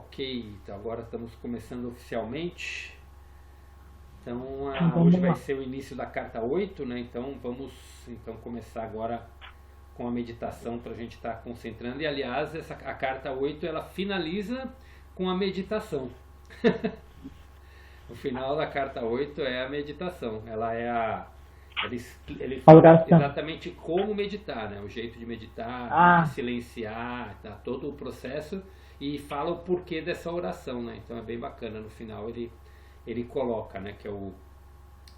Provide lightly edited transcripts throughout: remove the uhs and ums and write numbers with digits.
Ok, então agora estamos começando oficialmente. Então Então hoje vamos vai lá. ser o início da carta 8, né? Então vamos começar agora com a meditação para a gente estar concentrando. E aliás, a carta 8 ela finaliza com a meditação. O final da carta 8 é a meditação. Ela é a. Ele A fala oração. exatamente como meditar, né? O jeito de meditar, de Ah, silenciar, tá? Todo o processo e fala o porquê dessa oração, né? Então é bem bacana. No final ele coloca, né? Que é o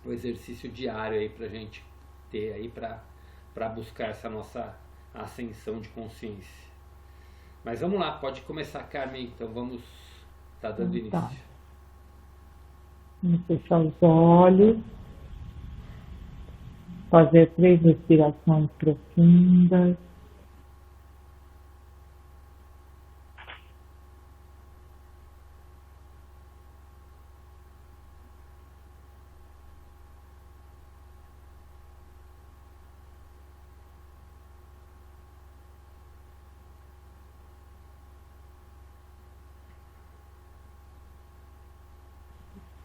exercício diário aí pra gente ter aí para buscar essa nossa ascensão de consciência. Mas vamos lá, pode começar, Carmen. Então vamos dando então tá. início. Vamos fechar os olhos, fazer 3 respirações profundas.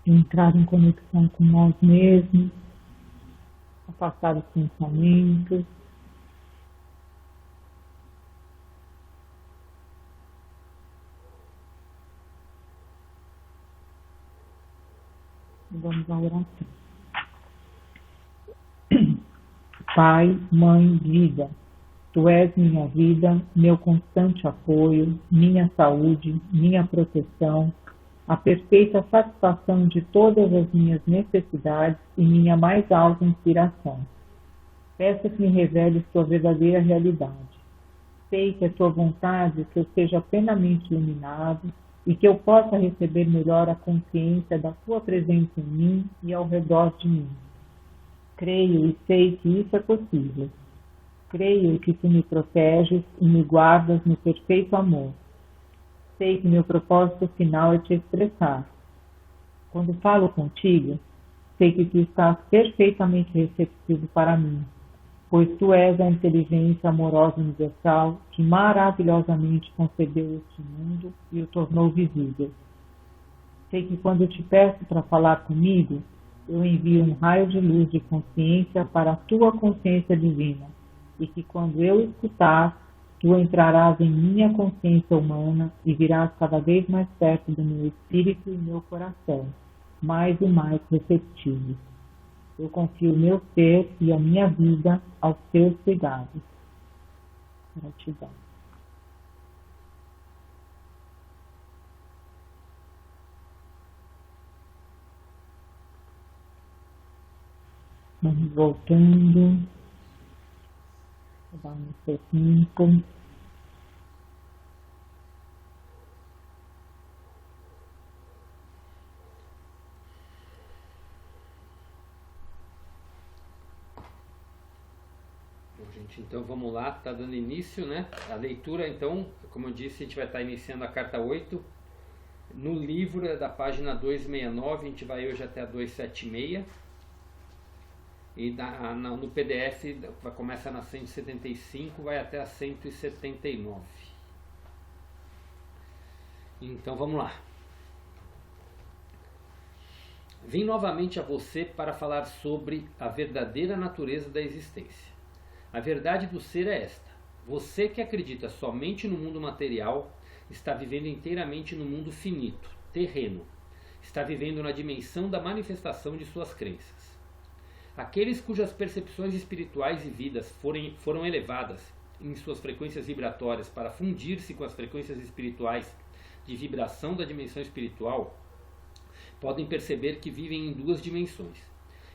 Entrar em conexão com nós mesmos, afastar os pensamentos. E vamos à oração. Pai, Mãe, Vida, Tu és minha vida, meu constante apoio, minha saúde, minha proteção, a perfeita satisfação de todas as minhas necessidades e minha mais alta inspiração. Peço que me reveles tua verdadeira realidade. Sei que é tua vontade que eu seja plenamente iluminado e que eu possa receber melhor a consciência da tua presença em mim e ao redor de mim. Creio e sei que isso é possível. Creio que tu me proteges e me guardas no perfeito amor. Sei que meu propósito final é te expressar. Quando falo contigo, sei que tu estás perfeitamente receptivo para mim, pois tu és a inteligência amorosa universal que maravilhosamente concebeu este mundo e o tornou visível. Sei que quando eu te peço para falar comigo, eu envio um raio de luz de consciência para a tua consciência divina, e que quando eu escutar, tu entrarás em minha consciência humana e virás cada vez mais perto do meu espírito e meu coração, mais e mais receptivos. Eu confio meu ser e a minha vida aos teus cuidados. Gratidão. Vamos voltando. Vou dar um tempo. Bom, gente, então vamos lá, tá dando início, né? A leitura, então, como eu disse, a gente vai estar iniciando a carta 8. No livro é da página 269, a gente vai hoje até a 276. E no PDF começa na 175, vai até a 179. Então vamos lá. Vim novamente a você para falar sobre a verdadeira natureza da existência. A verdade do ser é esta: você que acredita somente no mundo material está vivendo inteiramente no mundo finito, terreno. Está vivendo na dimensão da manifestação de suas crenças. Aqueles cujas percepções espirituais e vidas foram elevadas em suas frequências vibratórias para fundir-se com as frequências espirituais de vibração da dimensão espiritual, podem perceber que vivem em 2 dimensões.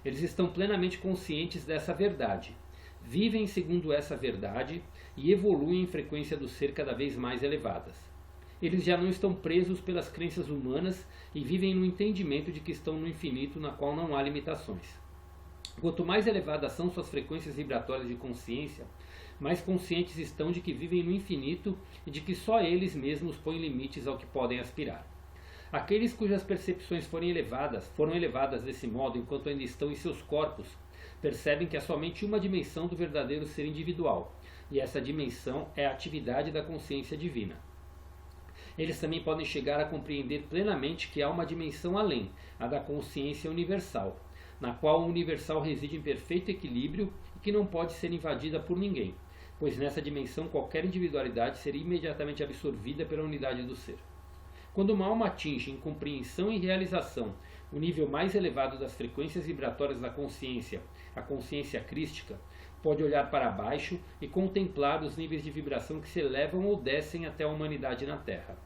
Eles estão plenamente conscientes dessa verdade, vivem segundo essa verdade e evoluem em frequência do ser cada vez mais elevadas. Eles já não estão presos pelas crenças humanas e vivem no entendimento de que estão no infinito, na qual não há limitações. Quanto mais elevadas são suas frequências vibratórias de consciência, mais conscientes estão de que vivem no infinito e de que só eles mesmos põem limites ao que podem aspirar. Aqueles cujas percepções foram elevadas desse modo enquanto ainda estão em seus corpos, percebem que há somente uma dimensão do verdadeiro ser individual, e essa dimensão é a atividade da consciência divina. Eles também podem chegar a compreender plenamente que há uma dimensão além, a da consciência universal, na qual o universal reside em perfeito equilíbrio e que não pode ser invadida por ninguém, pois nessa dimensão qualquer individualidade seria imediatamente absorvida pela unidade do ser. Quando uma alma atinge em compreensão e realização o nível mais elevado das frequências vibratórias da consciência, a consciência crística, pode olhar para baixo e contemplar os níveis de vibração que se elevam ou descem até a humanidade na Terra.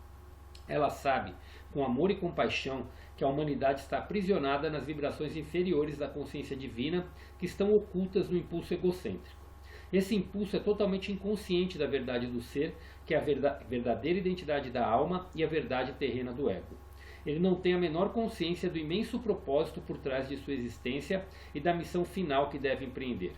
Ela sabe, com amor e compaixão, que a humanidade está aprisionada nas vibrações inferiores da consciência divina que estão ocultas no impulso egocêntrico. Esse impulso é totalmente inconsciente da verdade do ser, que é a verdadeira identidade da alma e a verdade terrena do ego. Ele não tem a menor consciência do imenso propósito por trás de sua existência e da missão final que deve empreender.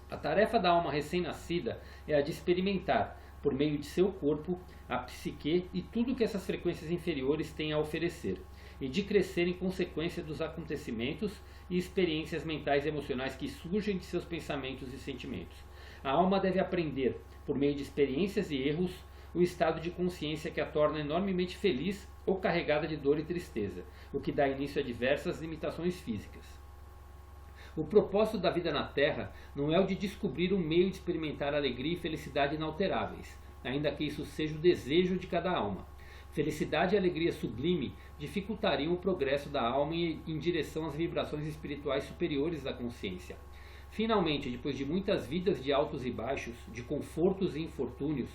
A tarefa da alma recém-nascida é a de experimentar, por meio de seu corpo, a psique e tudo que essas frequências inferiores têm a oferecer, e de crescer em consequência dos acontecimentos e experiências mentais e emocionais que surgem de seus pensamentos e sentimentos. A alma deve aprender, por meio de experiências e erros, o estado de consciência que a torna enormemente feliz ou carregada de dor e tristeza, o que dá início a diversas limitações físicas. O propósito da vida na Terra não é o de descobrir um meio de experimentar alegria e felicidade inalteráveis, ainda que isso seja o desejo de cada alma. Felicidade e alegria sublime dificultariam o progresso da alma em direção às vibrações espirituais superiores da consciência. Finalmente, depois de muitas vidas de altos e baixos, de confortos e infortúnios,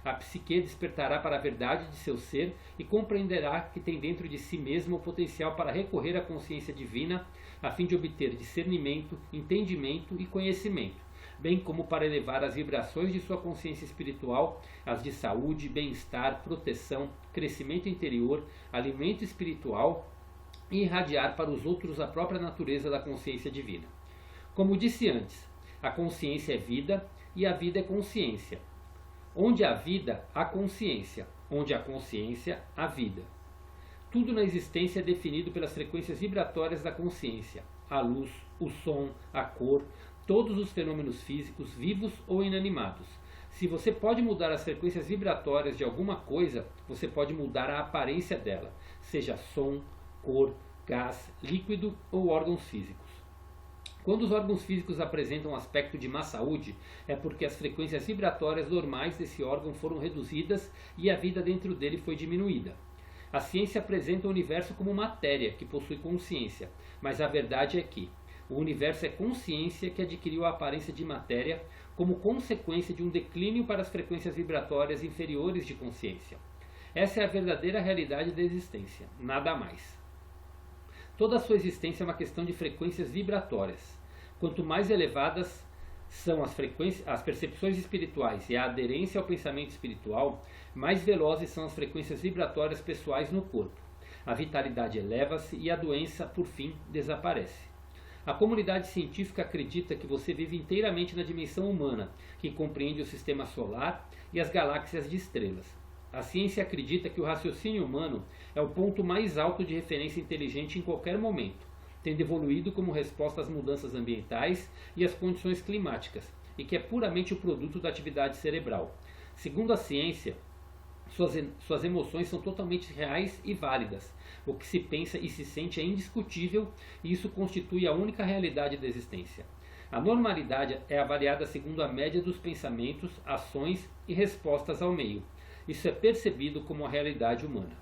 a psique despertará para a verdade de seu ser e compreenderá que tem dentro de si mesma o potencial para recorrer à consciência divina a fim de obter discernimento, entendimento e conhecimento, bem como para elevar as vibrações de sua consciência espiritual, as de saúde, bem-estar, proteção, crescimento interior, alimento espiritual e irradiar para os outros a própria natureza da consciência divina. Como disse antes, a consciência é vida e a vida é consciência. Onde há vida, há consciência. Onde há consciência, há vida. Tudo na existência é definido pelas frequências vibratórias da consciência. A luz, o som, a cor, todos os fenômenos físicos, vivos ou inanimados. Se você pode mudar as frequências vibratórias de alguma coisa, você pode mudar a aparência dela, seja som, cor, gás, líquido ou órgãos físicos. Quando os órgãos físicos apresentam um aspecto de má saúde, é porque as frequências vibratórias normais desse órgão foram reduzidas e a vida dentro dele foi diminuída. A ciência apresenta o universo como matéria que possui consciência, mas a verdade é que o universo é consciência que adquiriu a aparência de matéria como consequência de um declínio para as frequências vibratórias inferiores de consciência. Essa é a verdadeira realidade da existência, nada mais. Toda a sua existência é uma questão de frequências vibratórias. Quanto mais elevadas são as percepções espirituais e a aderência ao pensamento espiritual, mais velozes são as frequências vibratórias pessoais no corpo. A vitalidade eleva-se e a doença, por fim, desaparece. A comunidade científica acredita que você vive inteiramente na dimensão humana, que compreende o sistema solar e as galáxias de estrelas. A ciência acredita que o raciocínio humano é o ponto mais alto de referência inteligente em qualquer momento, tendo evoluído como resposta às mudanças ambientais e às condições climáticas, e que é puramente o produto da atividade cerebral. Segundo a ciência, suas emoções são totalmente reais e válidas. O que se pensa e se sente é indiscutível, e isso constitui a única realidade da existência. A normalidade é avaliada segundo a média dos pensamentos, ações e respostas ao meio. Isso é percebido como a realidade humana.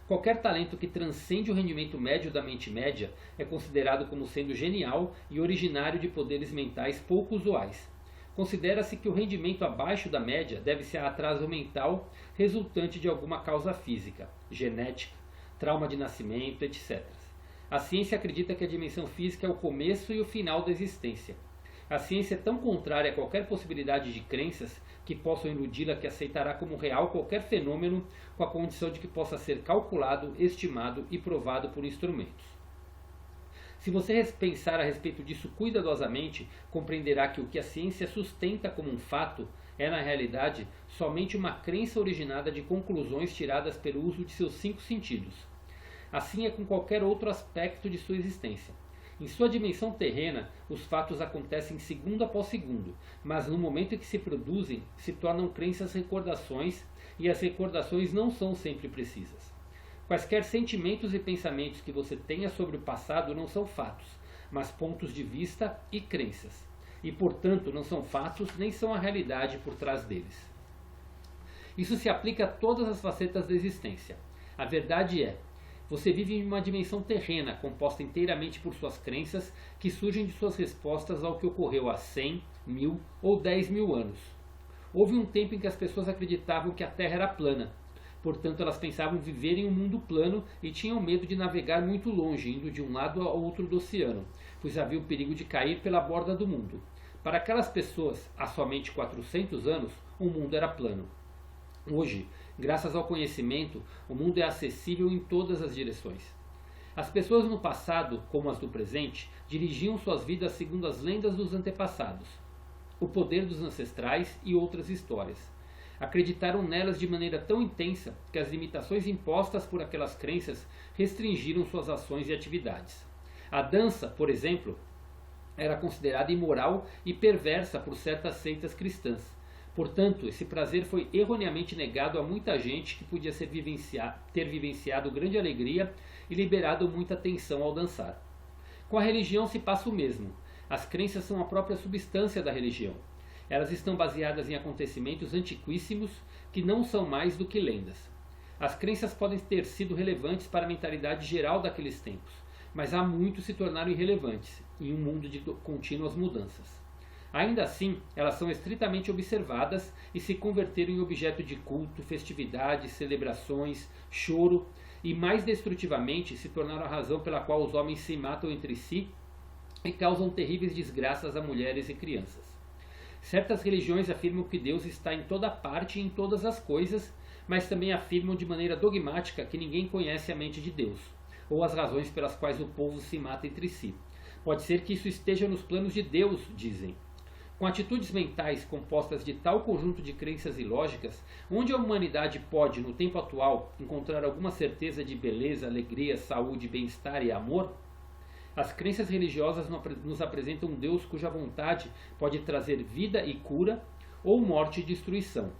Qualquer talento que transcende o rendimento médio da mente média é considerado como sendo genial e originário de poderes mentais pouco usuais. Considera-se que o rendimento abaixo da média deve-se a atraso mental resultante de alguma causa física, genética, trauma de nascimento, etc. A ciência acredita que a dimensão física é o começo e o final da existência. A ciência é tão contrária a qualquer possibilidade de crenças que possam iludi-la que aceitará como real qualquer fenômeno com a condição de que possa ser calculado, estimado e provado por instrumentos. Se você pensar a respeito disso cuidadosamente, compreenderá que o que a ciência sustenta como um fato é, na realidade, somente uma crença originada de conclusões tiradas pelo uso de seus 5 sentidos. Assim é com qualquer outro aspecto de sua existência. Em sua dimensão terrena, os fatos acontecem segundo após segundo, mas no momento em que se produzem, se tornam crenças recordações e as recordações não são sempre precisas. Quaisquer sentimentos e pensamentos que você tenha sobre o passado não são fatos, mas pontos de vista e crenças, e portanto não são fatos nem são a realidade por trás deles. Isso se aplica a todas as facetas da existência. A verdade é, você vive em uma dimensão terrena, composta inteiramente por suas crenças, que surgem de suas respostas ao que ocorreu há 100, 1000 ou 10.000 anos. Houve um tempo em que as pessoas acreditavam que a Terra era plana. Portanto, elas pensavam viver em um mundo plano e tinham medo de navegar muito longe, indo de um lado ao outro do oceano, pois havia o perigo de cair pela borda do mundo. Para aquelas pessoas, há somente 400 anos, o mundo era plano. Hoje, graças ao conhecimento, o mundo é acessível em todas as direções. As pessoas no passado, como as do presente, dirigiam suas vidas segundo as lendas dos antepassados, o poder dos ancestrais e outras histórias. Acreditaram nelas de maneira tão intensa que as limitações impostas por aquelas crenças restringiram suas ações e atividades. A dança, por exemplo, era considerada imoral e perversa por certas seitas cristãs. Portanto, esse prazer foi erroneamente negado a muita gente que podia ter vivenciado grande alegria e liberado muita tensão ao dançar. Com a religião se passa o mesmo. As crenças são a própria substância da religião. Elas estão baseadas em acontecimentos antiquíssimos que não são mais do que lendas. As crenças podem ter sido relevantes para a mentalidade geral daqueles tempos, mas há muito se tornaram irrelevantes em um mundo de contínuas mudanças. Ainda assim, elas são estritamente observadas e se converteram em objeto de culto, festividades, celebrações, choro e, mais destrutivamente, se tornaram a razão pela qual os homens se matam entre si e causam terríveis desgraças a mulheres e crianças. Certas religiões afirmam que Deus está em toda parte e em todas as coisas, mas também afirmam de maneira dogmática que ninguém conhece a mente de Deus, ou as razões pelas quais o povo se mata entre si. Pode ser que isso esteja nos planos de Deus, dizem. Com atitudes mentais compostas de tal conjunto de crenças e lógicas, onde a humanidade pode, no tempo atual, encontrar alguma certeza de beleza, alegria, saúde, bem-estar e amor? As crenças religiosas nos apresentam um Deus cuja vontade pode trazer vida e cura, ou morte e destruição.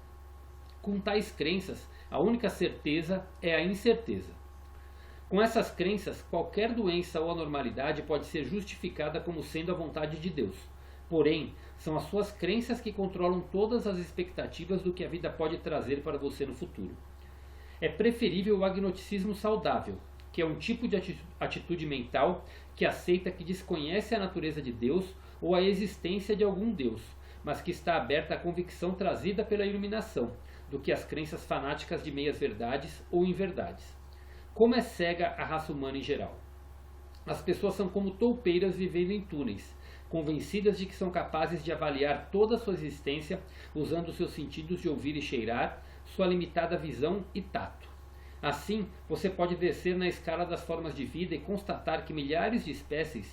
Com tais crenças, a única certeza é a incerteza. Com essas crenças, qualquer doença ou anormalidade pode ser justificada como sendo a vontade de Deus. Porém, são as suas crenças que controlam todas as expectativas do que a vida pode trazer para você no futuro. É preferível o agnosticismo saudável, que é um tipo de atitude mental que aceita que desconhece a natureza de Deus ou a existência de algum Deus, mas que está aberta à convicção trazida pela iluminação, do que as crenças fanáticas de meias-verdades ou inverdades. Como é cega a raça humana em geral? As pessoas são como toupeiras vivendo em túneis, convencidas de que são capazes de avaliar toda a sua existência usando seus sentidos de ouvir e cheirar, sua limitada visão e tato. Assim, você pode descer na escala das formas de vida e constatar que milhares de espécies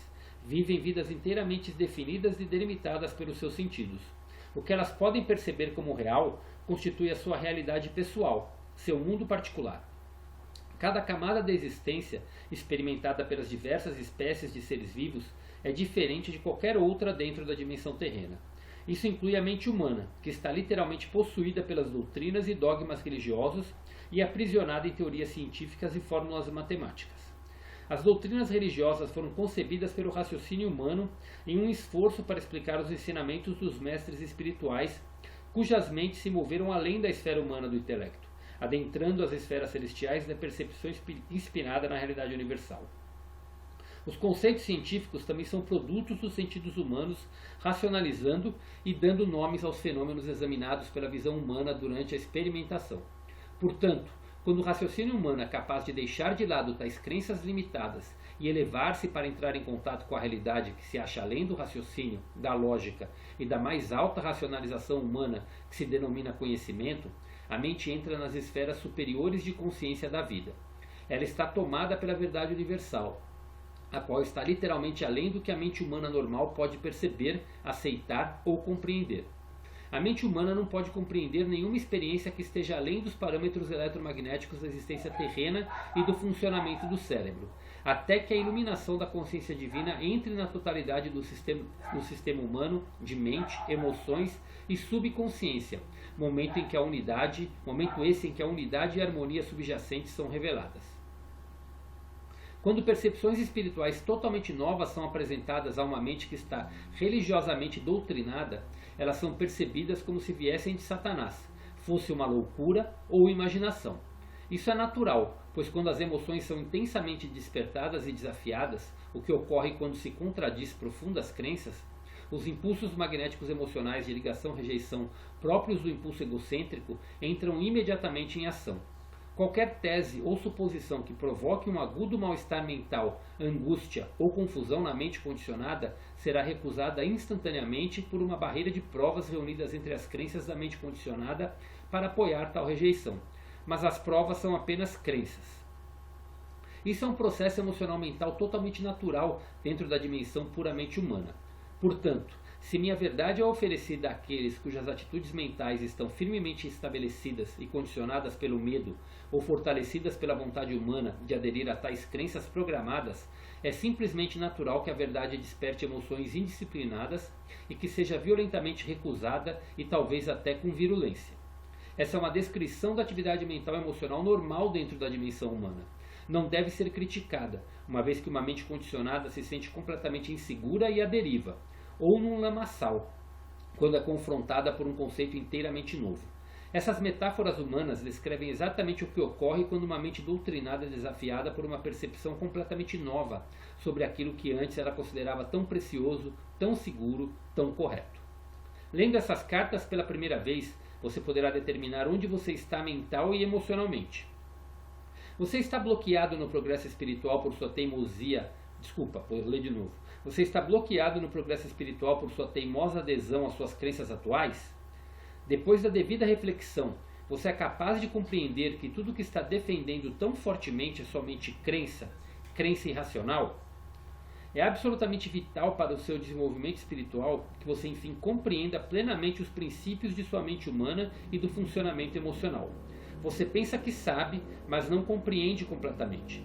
vivem vidas inteiramente definidas e delimitadas pelos seus sentidos. O que elas podem perceber como real constitui a sua realidade pessoal, seu mundo particular. Cada camada da existência, experimentada pelas diversas espécies de seres vivos, é diferente de qualquer outra dentro da dimensão terrena. Isso inclui a mente humana, que está literalmente possuída pelas doutrinas e dogmas religiosos e aprisionada em teorias científicas e fórmulas matemáticas. As doutrinas religiosas foram concebidas pelo raciocínio humano em um esforço para explicar os ensinamentos dos mestres espirituais, cujas mentes se moveram além da esfera humana do intelecto, adentrando as esferas celestiais da percepção inspirada na realidade universal. Os conceitos científicos também são produtos dos sentidos humanos, racionalizando e dando nomes aos fenômenos examinados pela visão humana durante a experimentação. Portanto, quando o raciocínio humano é capaz de deixar de lado tais crenças limitadas e elevar-se para entrar em contato com a realidade que se acha além do raciocínio, da lógica e da mais alta racionalização humana que se denomina conhecimento, a mente entra nas esferas superiores de consciência da vida. Ela está tomada pela verdade universal, a qual está literalmente além do que a mente humana normal pode perceber, aceitar ou compreender. A mente humana não pode compreender nenhuma experiência que esteja além dos parâmetros eletromagnéticos da existência terrena e do funcionamento do cérebro, até que a iluminação da consciência divina entre na totalidade do sistema humano de mente, emoções e subconsciência, momento esse em que a unidade e a harmonia subjacentes são reveladas. Quando percepções espirituais totalmente novas são apresentadas a uma mente que está religiosamente doutrinada, elas são percebidas como se viessem de Satanás, fosse uma loucura ou imaginação. Isso é natural, pois quando as emoções são intensamente despertadas e desafiadas, o que ocorre quando se contradiz profundas crenças, os impulsos magnéticos emocionais de ligação-rejeição próprios do impulso egocêntrico entram imediatamente em ação. Qualquer tese ou suposição que provoque um agudo mal-estar mental, angústia ou confusão na mente condicionada será recusada instantaneamente por uma barreira de provas reunidas entre as crenças da mente condicionada para apoiar tal rejeição. Mas as provas são apenas crenças. Isso é um processo emocional mental totalmente natural dentro da dimensão puramente humana. Portanto, se minha verdade é oferecida àqueles cujas atitudes mentais estão firmemente estabelecidas e condicionadas pelo medo ou fortalecidas pela vontade humana de aderir a tais crenças programadas, é simplesmente natural que a verdade desperte emoções indisciplinadas e que seja violentamente recusada e talvez até com virulência. Essa é uma descrição da atividade mental emocional normal dentro da dimensão humana. Não deve ser criticada, uma vez que uma mente condicionada se sente completamente insegura e à deriva, ou num lamaçal, quando é confrontada por um conceito inteiramente novo. Essas metáforas humanas descrevem exatamente o que ocorre quando uma mente doutrinada é desafiada por uma percepção completamente nova sobre aquilo que antes ela considerava tão precioso, tão seguro, tão correto. Lendo essas cartas pela primeira vez, você poderá determinar onde você está mental e emocionalmente. Você está bloqueado no progresso espiritual por sua teimosia. Vou ler de novo. Você está bloqueado no progresso espiritual por sua teimosa adesão às suas crenças atuais? Depois da devida reflexão, você é capaz de compreender que tudo que está defendendo tão fortemente é somente crença irracional? É absolutamente vital para o seu desenvolvimento espiritual que você, enfim, compreenda plenamente os princípios de sua mente humana e do funcionamento emocional. Você pensa que sabe, mas não compreende completamente.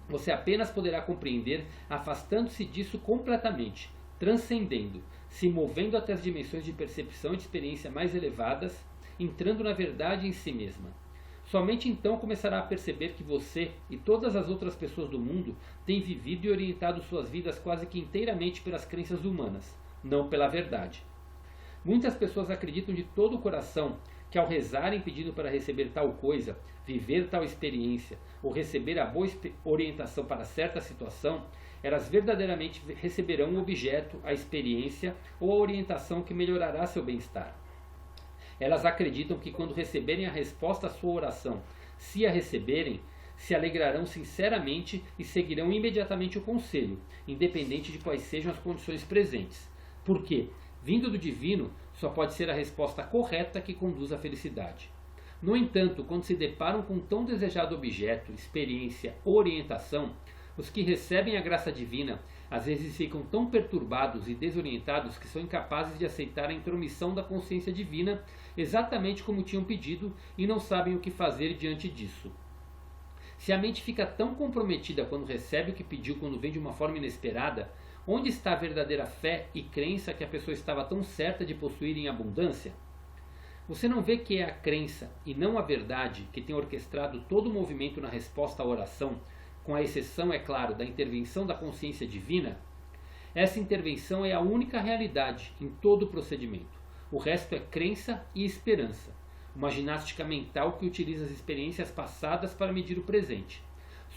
Você apenas poderá compreender afastando-se disso completamente, transcendendo, se movendo até as dimensões de percepção e de experiência mais elevadas, entrando na verdade em si mesma. Somente então começará a perceber que você e todas as outras pessoas do mundo têm vivido e orientado suas vidas quase que inteiramente pelas crenças humanas, não pela verdade. Muitas pessoas acreditam de todo o coração que ao rezarem pedindo para receber tal coisa, viver tal experiência ou receber a boa orientação para certa situação, elas verdadeiramente receberão um objeto, a experiência ou a orientação que melhorará seu bem-estar. Elas acreditam que quando receberem a resposta à sua oração, se a receberem, se alegrarão sinceramente e seguirão imediatamente o conselho, independente de quais sejam as condições presentes. Porque, vindo do divino, só pode ser a resposta correta que conduz à felicidade. No entanto, quando se deparam com tão desejado objeto, experiência ou orientação, os que recebem a graça divina às vezes ficam tão perturbados e desorientados que são incapazes de aceitar a intromissão da consciência divina exatamente como tinham pedido e não sabem o que fazer diante disso. Se a mente fica tão comprometida quando recebe o que pediu quando vem de uma forma inesperada, onde está a verdadeira fé e crença que a pessoa estava tão certa de possuir em abundância? Você não vê que é a crença e não a verdade que tem orquestrado todo o movimento na resposta à oração, com a exceção, é claro, da intervenção da consciência divina? Essa intervenção é a única realidade em todo o procedimento. O resto é crença e esperança, uma ginástica mental que utiliza as experiências passadas para medir o presente.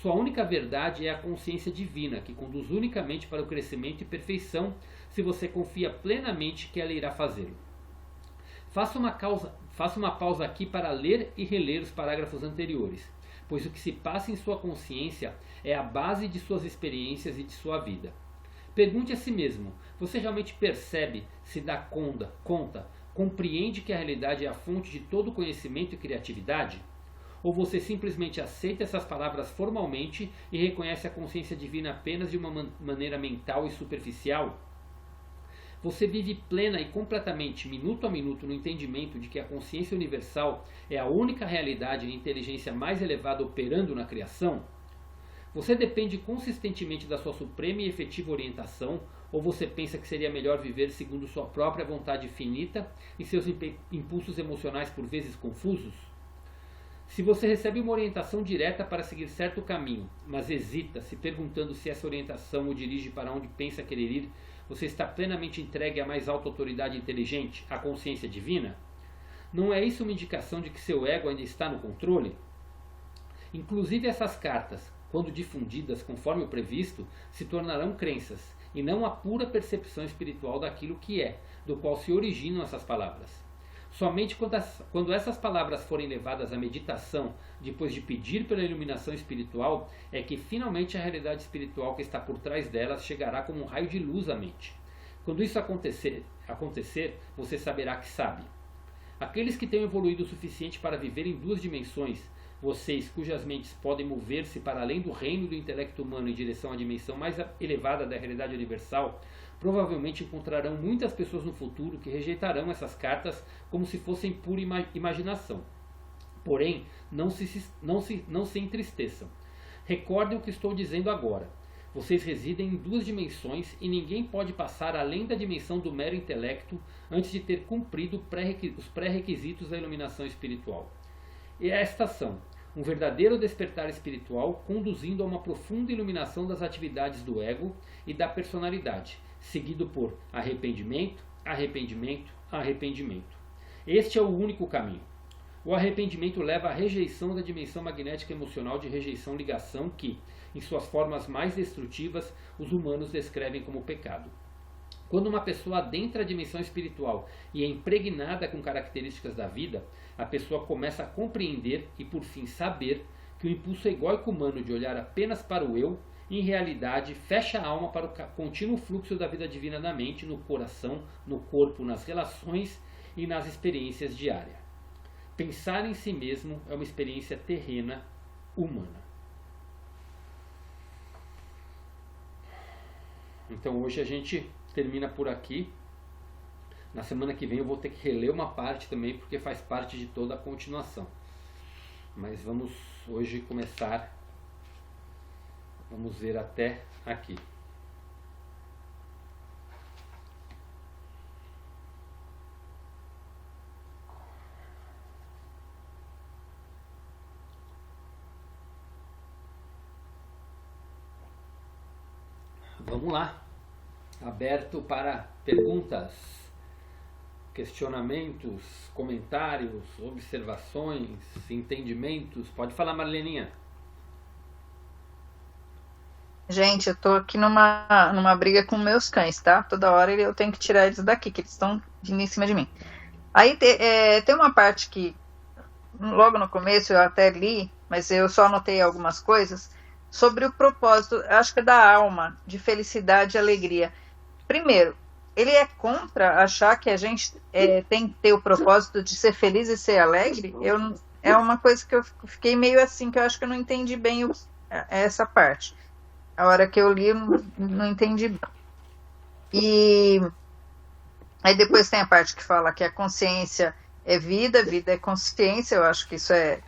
Sua única verdade é a consciência divina, que conduz unicamente para o crescimento e perfeição se você confia plenamente que ela irá fazê-lo. Faça uma pausa aqui para ler e reler os parágrafos anteriores, pois o que se passa em sua consciência é a base de suas experiências e de sua vida. Pergunte a si mesmo, você realmente percebe, se dá conta, compreende que a realidade é a fonte de todo conhecimento e criatividade? Ou você simplesmente aceita essas palavras formalmente e reconhece a consciência divina apenas de uma maneira mental e superficial? Você vive plena e completamente, minuto a minuto, no entendimento de que a consciência universal é a única realidade e a inteligência mais elevada operando na criação? Você depende consistentemente da sua suprema e efetiva orientação, ou você pensa que seria melhor viver segundo sua própria vontade finita e seus impulsos emocionais por vezes confusos? Se você recebe uma orientação direta para seguir certo caminho, mas hesita, se perguntando se essa orientação o dirige para onde pensa querer ir, você está plenamente entregue à mais alta autoridade inteligente, à consciência divina? Não é isso uma indicação de que seu ego ainda está no controle? Inclusive essas cartas, quando difundidas conforme o previsto, se tornarão crenças, e não a pura percepção espiritual daquilo que é, do qual se originam essas palavras. Somente quando essas palavras forem levadas à meditação, depois de pedir pela iluminação espiritual, é que finalmente a realidade espiritual que está por trás delas chegará como um raio de luz à mente. Quando isso acontecer, você saberá que sabe. Aqueles que têm evoluído o suficiente para viver em 2 dimensões, vocês cujas mentes podem mover-se para além do reino do intelecto humano em direção à dimensão mais elevada da realidade universal, provavelmente encontrarão muitas pessoas no futuro que rejeitarão essas cartas como se fossem pura imaginação. Porém, não se entristeçam. Recordem o que estou dizendo agora. Vocês residem em 2 dimensões e ninguém pode passar além da dimensão do mero intelecto antes de ter cumprido os pré-requisitos da iluminação espiritual. E estas são um verdadeiro despertar espiritual conduzindo a uma profunda iluminação das atividades do ego e da personalidade, seguido por arrependimento, arrependimento, arrependimento. Este é o único caminho. O arrependimento leva à rejeição da dimensão magnética emocional de rejeição-ligação que, em suas formas mais destrutivas, os humanos descrevem como pecado. Quando uma pessoa adentra a dimensão espiritual e é impregnada com características da vida, a pessoa começa a compreender e, por fim, saber que o impulso egóico humano de olhar apenas para o eu, em realidade, fecha a alma para o contínuo fluxo da vida divina na mente, no coração, no corpo, nas relações e nas experiências diárias. Pensar em si mesmo é uma experiência terrena, humana. Então hoje a gente termina por aqui. Na semana que vem eu vou ter que reler uma parte também, porque faz parte de toda a continuação. Mas vamos hoje começar. Vamos ver até aqui. Vamos lá. Aberto para perguntas, questionamentos, comentários, observações, entendimentos. Pode falar, Marleninha. Gente, eu tô aqui numa briga com meus cães, tá? Toda hora eu tenho que tirar eles daqui, que eles estão vindo em cima de mim. Aí tem uma parte que, logo no começo, eu até li, mas eu só anotei algumas coisas, sobre o propósito, acho que da alma, de felicidade e alegria. Primeiro, ele é contra achar que a gente tem que ter o propósito de ser feliz e ser alegre? É uma coisa que eu fiquei meio assim, que eu acho que eu não entendi bem essa parte. A hora que eu li, eu não entendi bem. E aí depois tem a parte que fala que a consciência é vida, vida é consciência. Eu acho que isso é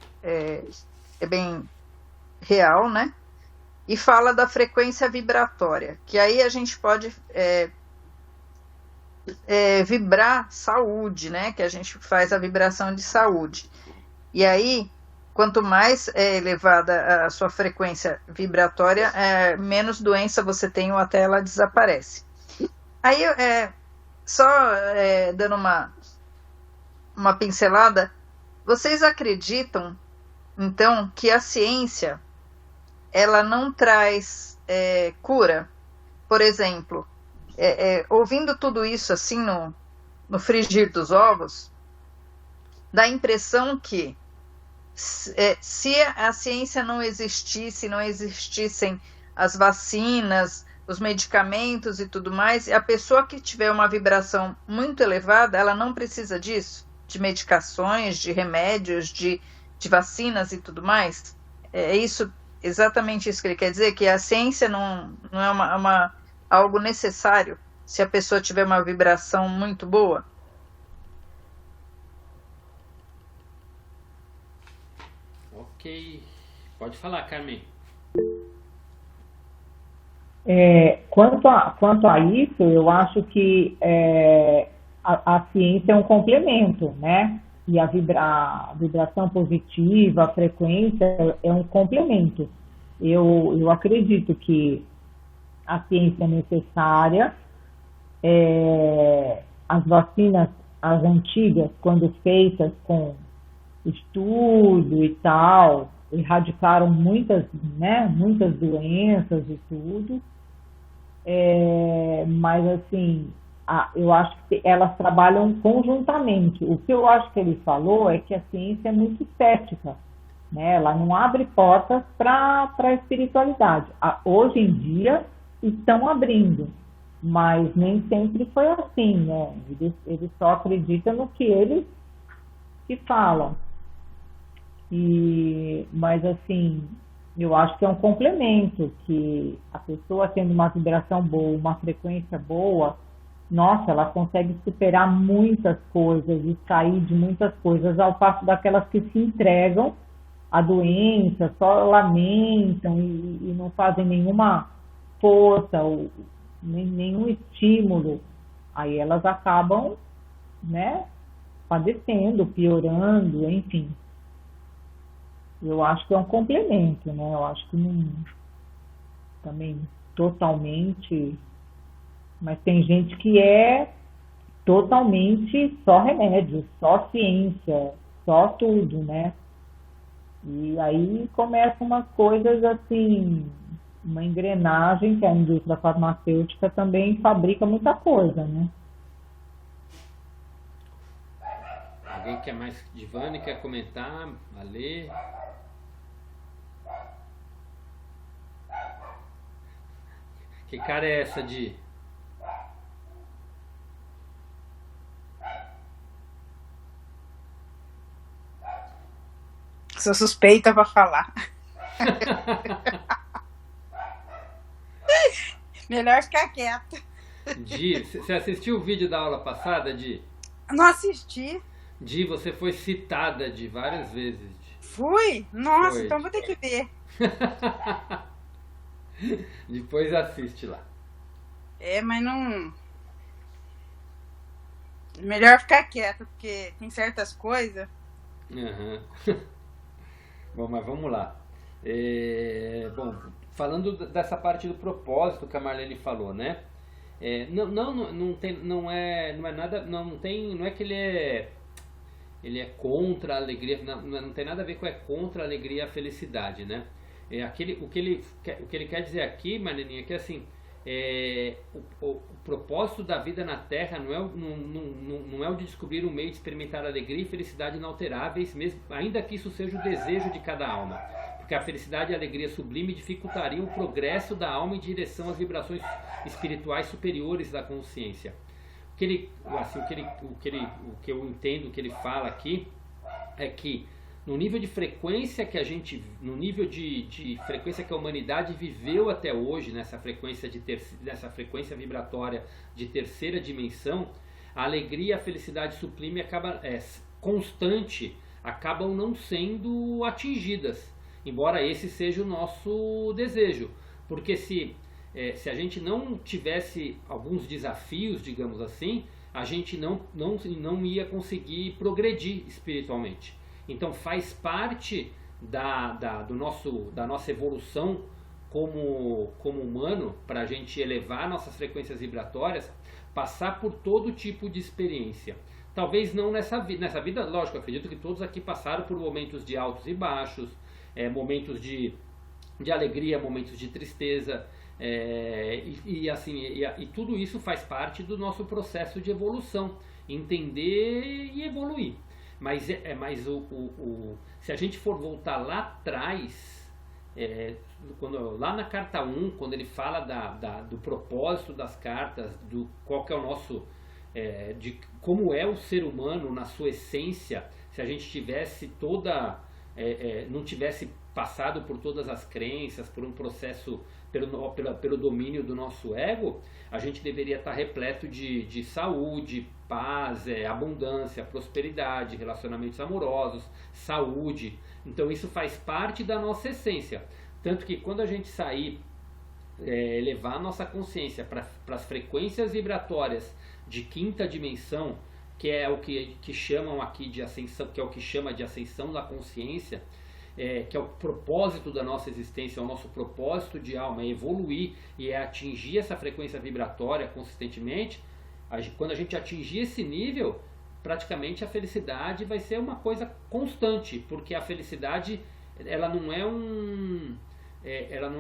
bem real, né? E fala da frequência vibratória, que aí a gente pode vibrar saúde, né? Que a gente faz a vibração de saúde. E aí, quanto mais elevada a sua frequência vibratória, menos doença você tem ou até ela desaparece. Aí, só dando uma pincelada, vocês acreditam, então, que a ciência ela não traz cura? Por exemplo, ouvindo tudo isso assim no frigir dos ovos, dá a impressão que se a ciência não existisse, não existissem as vacinas, os medicamentos e tudo mais, a pessoa que tiver uma vibração muito elevada, ela não precisa disso, de medicações, de remédios, de vacinas e tudo mais. É isso, exatamente isso que ele quer dizer, que a ciência não é algo necessário se a pessoa tiver uma vibração muito boa? Ok. Pode falar, Carmen. Quanto a isso, eu acho que a ciência é um complemento, né? E a vibração positiva, a frequência é um complemento. Eu acredito que a ciência é necessária. As vacinas, as antigas, quando feitas com estudo e tal, erradicaram muitas, né, muitas doenças e tudo. Mas assim, eu acho que elas trabalham conjuntamente. O que eu acho que ele falou é que a ciência é muito cética, né? Ela não abre portas para a espiritualidade. Hoje em dia estão abrindo, mas nem sempre foi assim, né? Eles só acreditam no que eles que falam. Mas assim, eu acho que é um complemento, que a pessoa tendo uma vibração boa, uma frequência boa, nossa, ela consegue superar muitas coisas e sair de muitas coisas, ao passo daquelas que se entregam à doença, só lamentam e não fazem nenhuma força, ou nenhum estímulo. Aí elas acabam, né, padecendo, piorando, enfim. Eu acho que é um complemento, né? Eu acho que não também totalmente, mas tem gente que é totalmente só remédio, só ciência, só tudo, né? E aí começam umas coisas assim, uma engrenagem que a indústria farmacêutica também fabrica muita coisa, né? Alguém quer mais? Divane, quer comentar? Alê? Que cara é essa de... Sou suspeita para falar. Melhor ficar quieta. Di, você assistiu o vídeo da aula passada, Di? Não assisti. Di, você foi citada de várias vezes. Di. Fui? Nossa, Foi. então vou ter que ver. Depois assiste lá. Mas não... Melhor ficar quieta, porque tem certas coisas. Uhum. Bom, mas vamos lá. Bom, falando dessa parte do propósito que a Marlene falou, né? Não é nada, não é que ele é contra a alegria, não tem nada a ver com contra a alegria e a felicidade, né? O que ele quer dizer aqui, Marlene, é que assim, o propósito da vida na Terra não é o de descobrir um meio de experimentar alegria e felicidade inalteráveis, mesmo, ainda que isso seja o desejo de cada alma, porque a felicidade e a alegria sublime dificultariam o progresso da alma em direção às vibrações espirituais superiores da consciência. O que eu entendo que ele fala aqui é que no nível de frequência que no nível de frequência que a humanidade viveu até hoje, nessa frequência vibratória de terceira dimensão, a alegria e a felicidade sublime constante acabam não sendo atingidas, embora esse seja o nosso desejo, porque se a gente não tivesse alguns desafios, digamos assim, a gente não ia conseguir progredir espiritualmente. Então faz parte da nossa evolução como humano, para a gente elevar nossas frequências vibratórias, passar por todo tipo de experiência. Talvez não nessa vida, lógico, eu acredito que todos aqui passaram por momentos de altos e baixos, momentos de alegria, momentos de tristeza, e tudo isso faz parte do nosso processo de evolução, entender e evoluir. Mas se a gente for voltar lá atrás, lá na carta 1, quando ele fala do propósito das cartas, qual que é o nosso, de como é o ser humano na sua essência, se a gente tivesse não tivesse passado por todas as crenças, por um processo pelo domínio do nosso ego, a gente deveria estar repleto de saúde, paz, abundância, prosperidade, relacionamentos amorosos, saúde. Então isso faz parte da nossa essência. Tanto que quando a gente sair, levar a nossa consciência para as frequências vibratórias de quinta dimensão, que é o que chamam aqui de ascensão, que é o que chama de ascensão da consciência, que é o propósito da nossa existência, é o nosso propósito de alma, é evoluir e é atingir essa frequência vibratória consistentemente. Quando a gente atingir esse nível, praticamente a felicidade vai ser uma coisa constante, porque a felicidade ela não é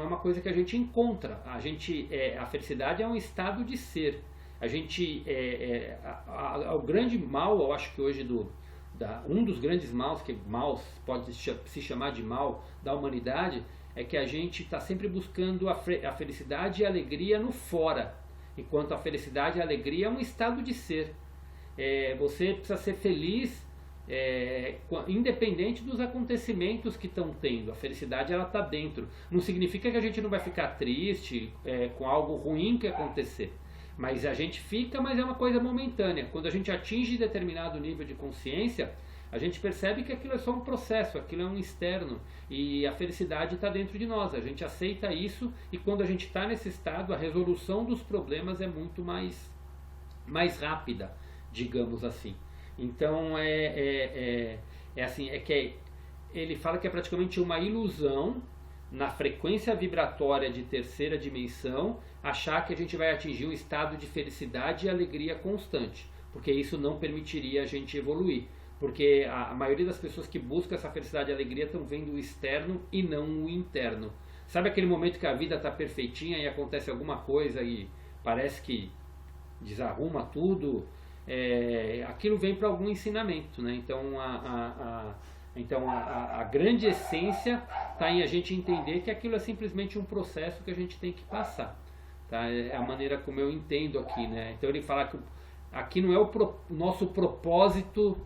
uma coisa que a gente encontra. A felicidade é um estado de ser. O grande mal, eu acho que hoje um dos grandes maus pode se chamar de mal da humanidade, é que a gente está sempre buscando a felicidade e a alegria no fora, enquanto a felicidade e a alegria é um estado de ser. Você precisa ser feliz independente dos acontecimentos que estão tendo. A felicidade ela está dentro. Não significa que a gente não vai ficar triste com algo ruim que acontecer, mas a gente fica, mas é uma coisa momentânea. Quando a gente atinge determinado nível de consciência, a gente percebe que aquilo é só um processo, aquilo é um externo, e a felicidade está dentro de nós. A gente aceita isso, e quando a gente está nesse estado, a resolução dos problemas é muito mais rápida, digamos assim. Então ele fala que é praticamente uma ilusão na frequência vibratória de terceira dimensão achar que a gente vai atingir um estado de felicidade e alegria constante, porque isso não permitiria a gente evoluir, porque a maioria das pessoas que buscam essa felicidade e alegria estão vendo o externo e não o interno. Sabe aquele momento que a vida está perfeitinha e acontece alguma coisa e parece que desarruma tudo? Aquilo vem para algum ensinamento, né? Então a grande essência está em a gente entender que aquilo é simplesmente um processo que a gente tem que passar, tá? É a maneira como eu entendo aqui, né? Então ele fala que aqui não é o nosso propósito,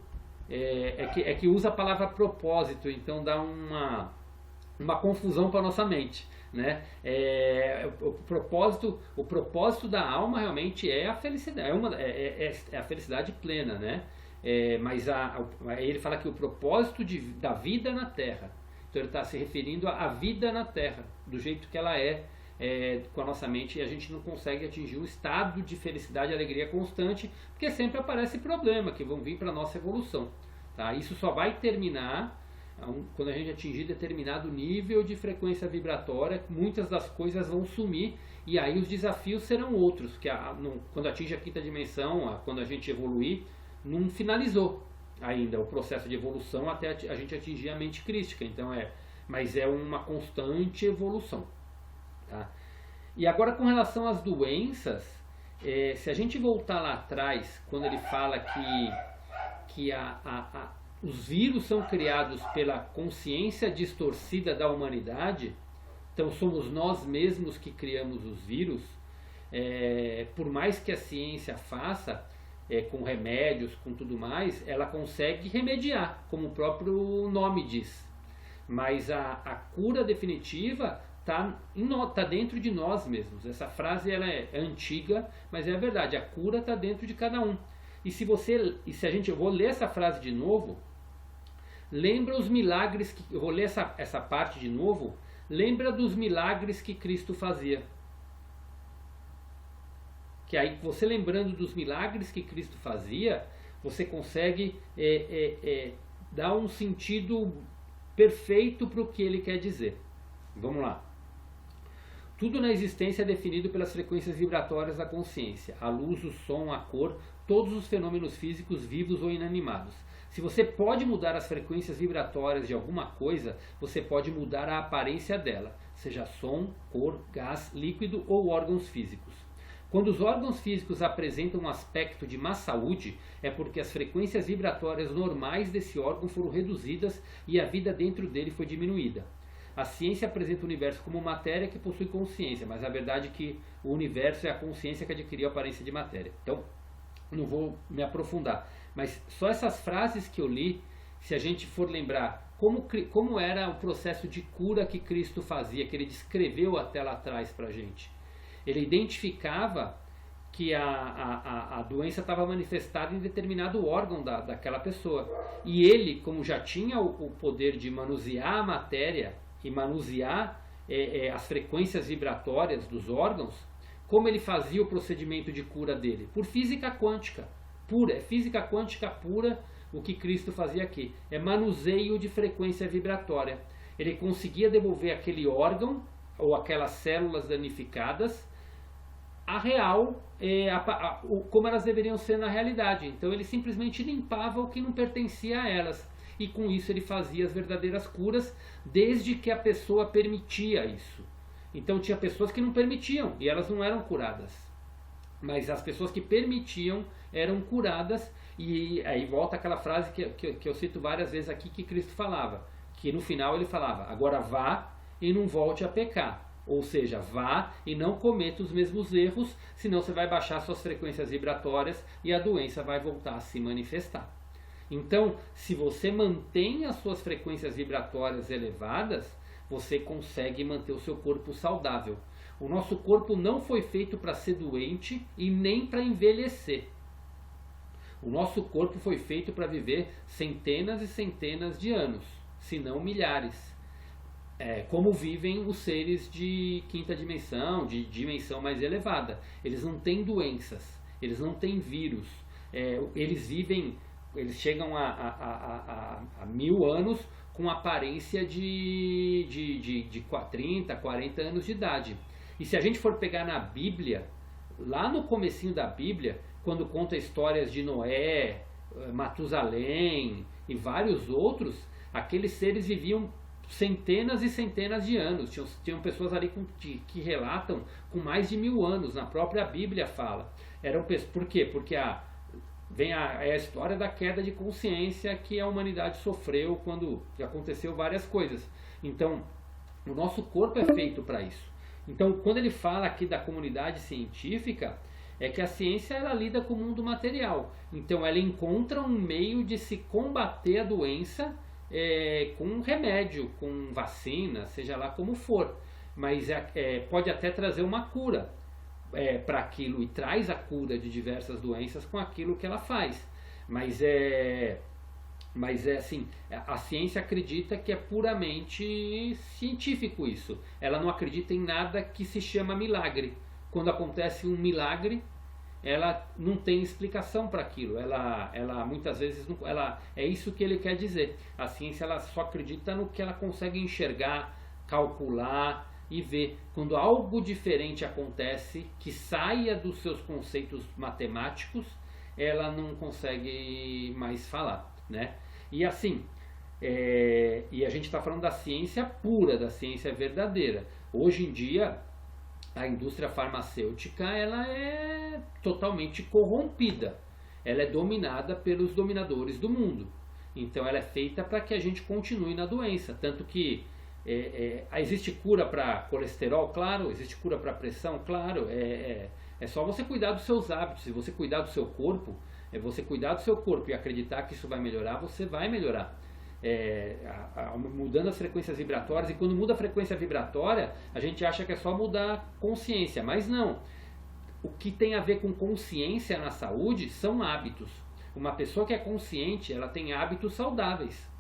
que usa a palavra propósito, então dá uma confusão para nossa mente, né? O propósito da alma realmente é a felicidade, é a felicidade plena, né? Mas ele fala que o propósito da vida na Terra, então ele está se referindo à vida na Terra, do jeito que ela com a nossa mente, e a gente não consegue atingir um estado de felicidade e alegria constante, porque sempre aparece problema que vão vir para a nossa evolução, tá? Isso só vai terminar quando a gente atingir determinado nível de frequência vibratória. Muitas das coisas vão sumir, e aí os desafios serão outros, que quando atinge a quinta dimensão, quando a gente evoluir, não finalizou ainda o processo de evolução até a gente atingir a mente crística. Então mas é uma constante evolução, tá? E agora, com relação às doenças, se a gente voltar lá atrás, quando ele fala que os vírus são criados pela consciência distorcida da humanidade, então somos nós mesmos que criamos os vírus. Por mais que a ciência faça, com remédios, com tudo mais, ela consegue remediar, como o próprio nome diz. Mas a cura definitiva está dentro de nós mesmos. Essa frase ela é antiga, mas é a verdade. A cura está dentro de cada um. Eu vou ler essa frase de novo. Lembra os milagres eu vou ler essa parte de novo. Lembra dos milagres que Cristo fazia. Que aí, você lembrando dos milagres que Cristo fazia, você consegue dar um sentido perfeito para o que ele quer dizer. Vamos lá. Tudo na existência é definido pelas frequências vibratórias da consciência. A luz, o som, a cor, todos os fenômenos físicos vivos ou inanimados. Se você pode mudar as frequências vibratórias de alguma coisa, você pode mudar a aparência dela, seja som, cor, gás, líquido ou órgãos físicos. Quando os órgãos físicos apresentam um aspecto de má saúde, é porque as frequências vibratórias normais desse órgão foram reduzidas e a vida dentro dele foi diminuída. A ciência apresenta o universo como matéria que possui consciência, mas a verdade é que o universo é a consciência que adquiriu a aparência de matéria. Então, não vou me aprofundar, mas só essas frases que eu li, se a gente for lembrar como era o processo de cura que Cristo fazia, que ele descreveu até lá atrás para a gente. Ele identificava que a doença estava manifestada em determinado órgão daquela pessoa. E ele, como já tinha o poder de manusear a matéria e manusear as frequências vibratórias dos órgãos, como ele fazia o procedimento de cura dele? Por física quântica pura, é física quântica pura o que Cristo fazia aqui. É manuseio de frequência vibratória. Ele conseguia devolver aquele órgão ou aquelas células danificadas a real, como elas deveriam ser na realidade. Então ele simplesmente limpava o que não pertencia a elas. E com isso ele fazia as verdadeiras curas, desde que a pessoa permitia isso. Então tinha pessoas que não permitiam e elas não eram curadas. Mas as pessoas que permitiam eram curadas. E aí volta aquela frase que eu cito várias vezes aqui, que Cristo falava. Que no final ele falava: agora vá e não volte a pecar. Ou seja, vá e não cometa os mesmos erros, senão você vai baixar suas frequências vibratórias e a doença vai voltar a se manifestar. Então, se você mantém as suas frequências vibratórias elevadas, você consegue manter o seu corpo saudável. O nosso corpo não foi feito para ser doente e nem para envelhecer. O nosso corpo foi feito para viver centenas e centenas de anos, se não milhares. Como vivem os seres de quinta dimensão, de dimensão mais elevada. Eles não têm doenças, eles não têm vírus. Eles chegam a 1000 anos com aparência de 30, 40 anos de idade. E se a gente for pegar na Bíblia, lá no comecinho da Bíblia, quando conta histórias de Noé, Matusalém e vários outros, aqueles seres viviam centenas e centenas de anos. Tinham pessoas ali que relatam com mais de 1000 anos. Na própria Bíblia fala. Por quê? Porque vem a história da queda de consciência que a humanidade sofreu quando aconteceu várias coisas. Então, o nosso corpo é feito para isso. Então, quando ele fala aqui da comunidade científica, é que a ciência ela lida com o mundo material. Então, ela encontra um meio de se combater a doença com remédio, com vacina, seja lá como for. Mas pode até trazer uma cura para aquilo, e traz a cura de diversas doenças com aquilo que ela faz. Mas assim, a ciência acredita que é puramente científico isso. Ela não acredita em nada que se chama milagre. Quando acontece um milagre, ela não tem explicação para aquilo. Ela muitas vezes é isso que ele quer dizer. A ciência ela só acredita no que ela consegue enxergar, calcular e ver. Quando algo diferente acontece que saia dos seus conceitos matemáticos, ela não consegue mais falar, né? E assim, e a gente está falando da ciência pura, da ciência verdadeira. Hoje em dia, a indústria farmacêutica ela é totalmente corrompida. Ela é dominada pelos dominadores do mundo. Então ela é feita para que a gente continue na doença. Tanto que existe cura para colesterol? Claro. Existe cura para pressão? Claro. É só você cuidar dos seus hábitos. Se você cuidar do seu corpo, você cuidar do seu corpo e acreditar que isso vai melhorar, você vai melhorar. Mudando as frequências vibratórias. E quando muda a frequência vibratória, a gente acha que é só mudar consciência, mas não. O que tem a ver com consciência na saúde são hábitos. Uma pessoa que é consciente, ela tem hábitos saudáveis.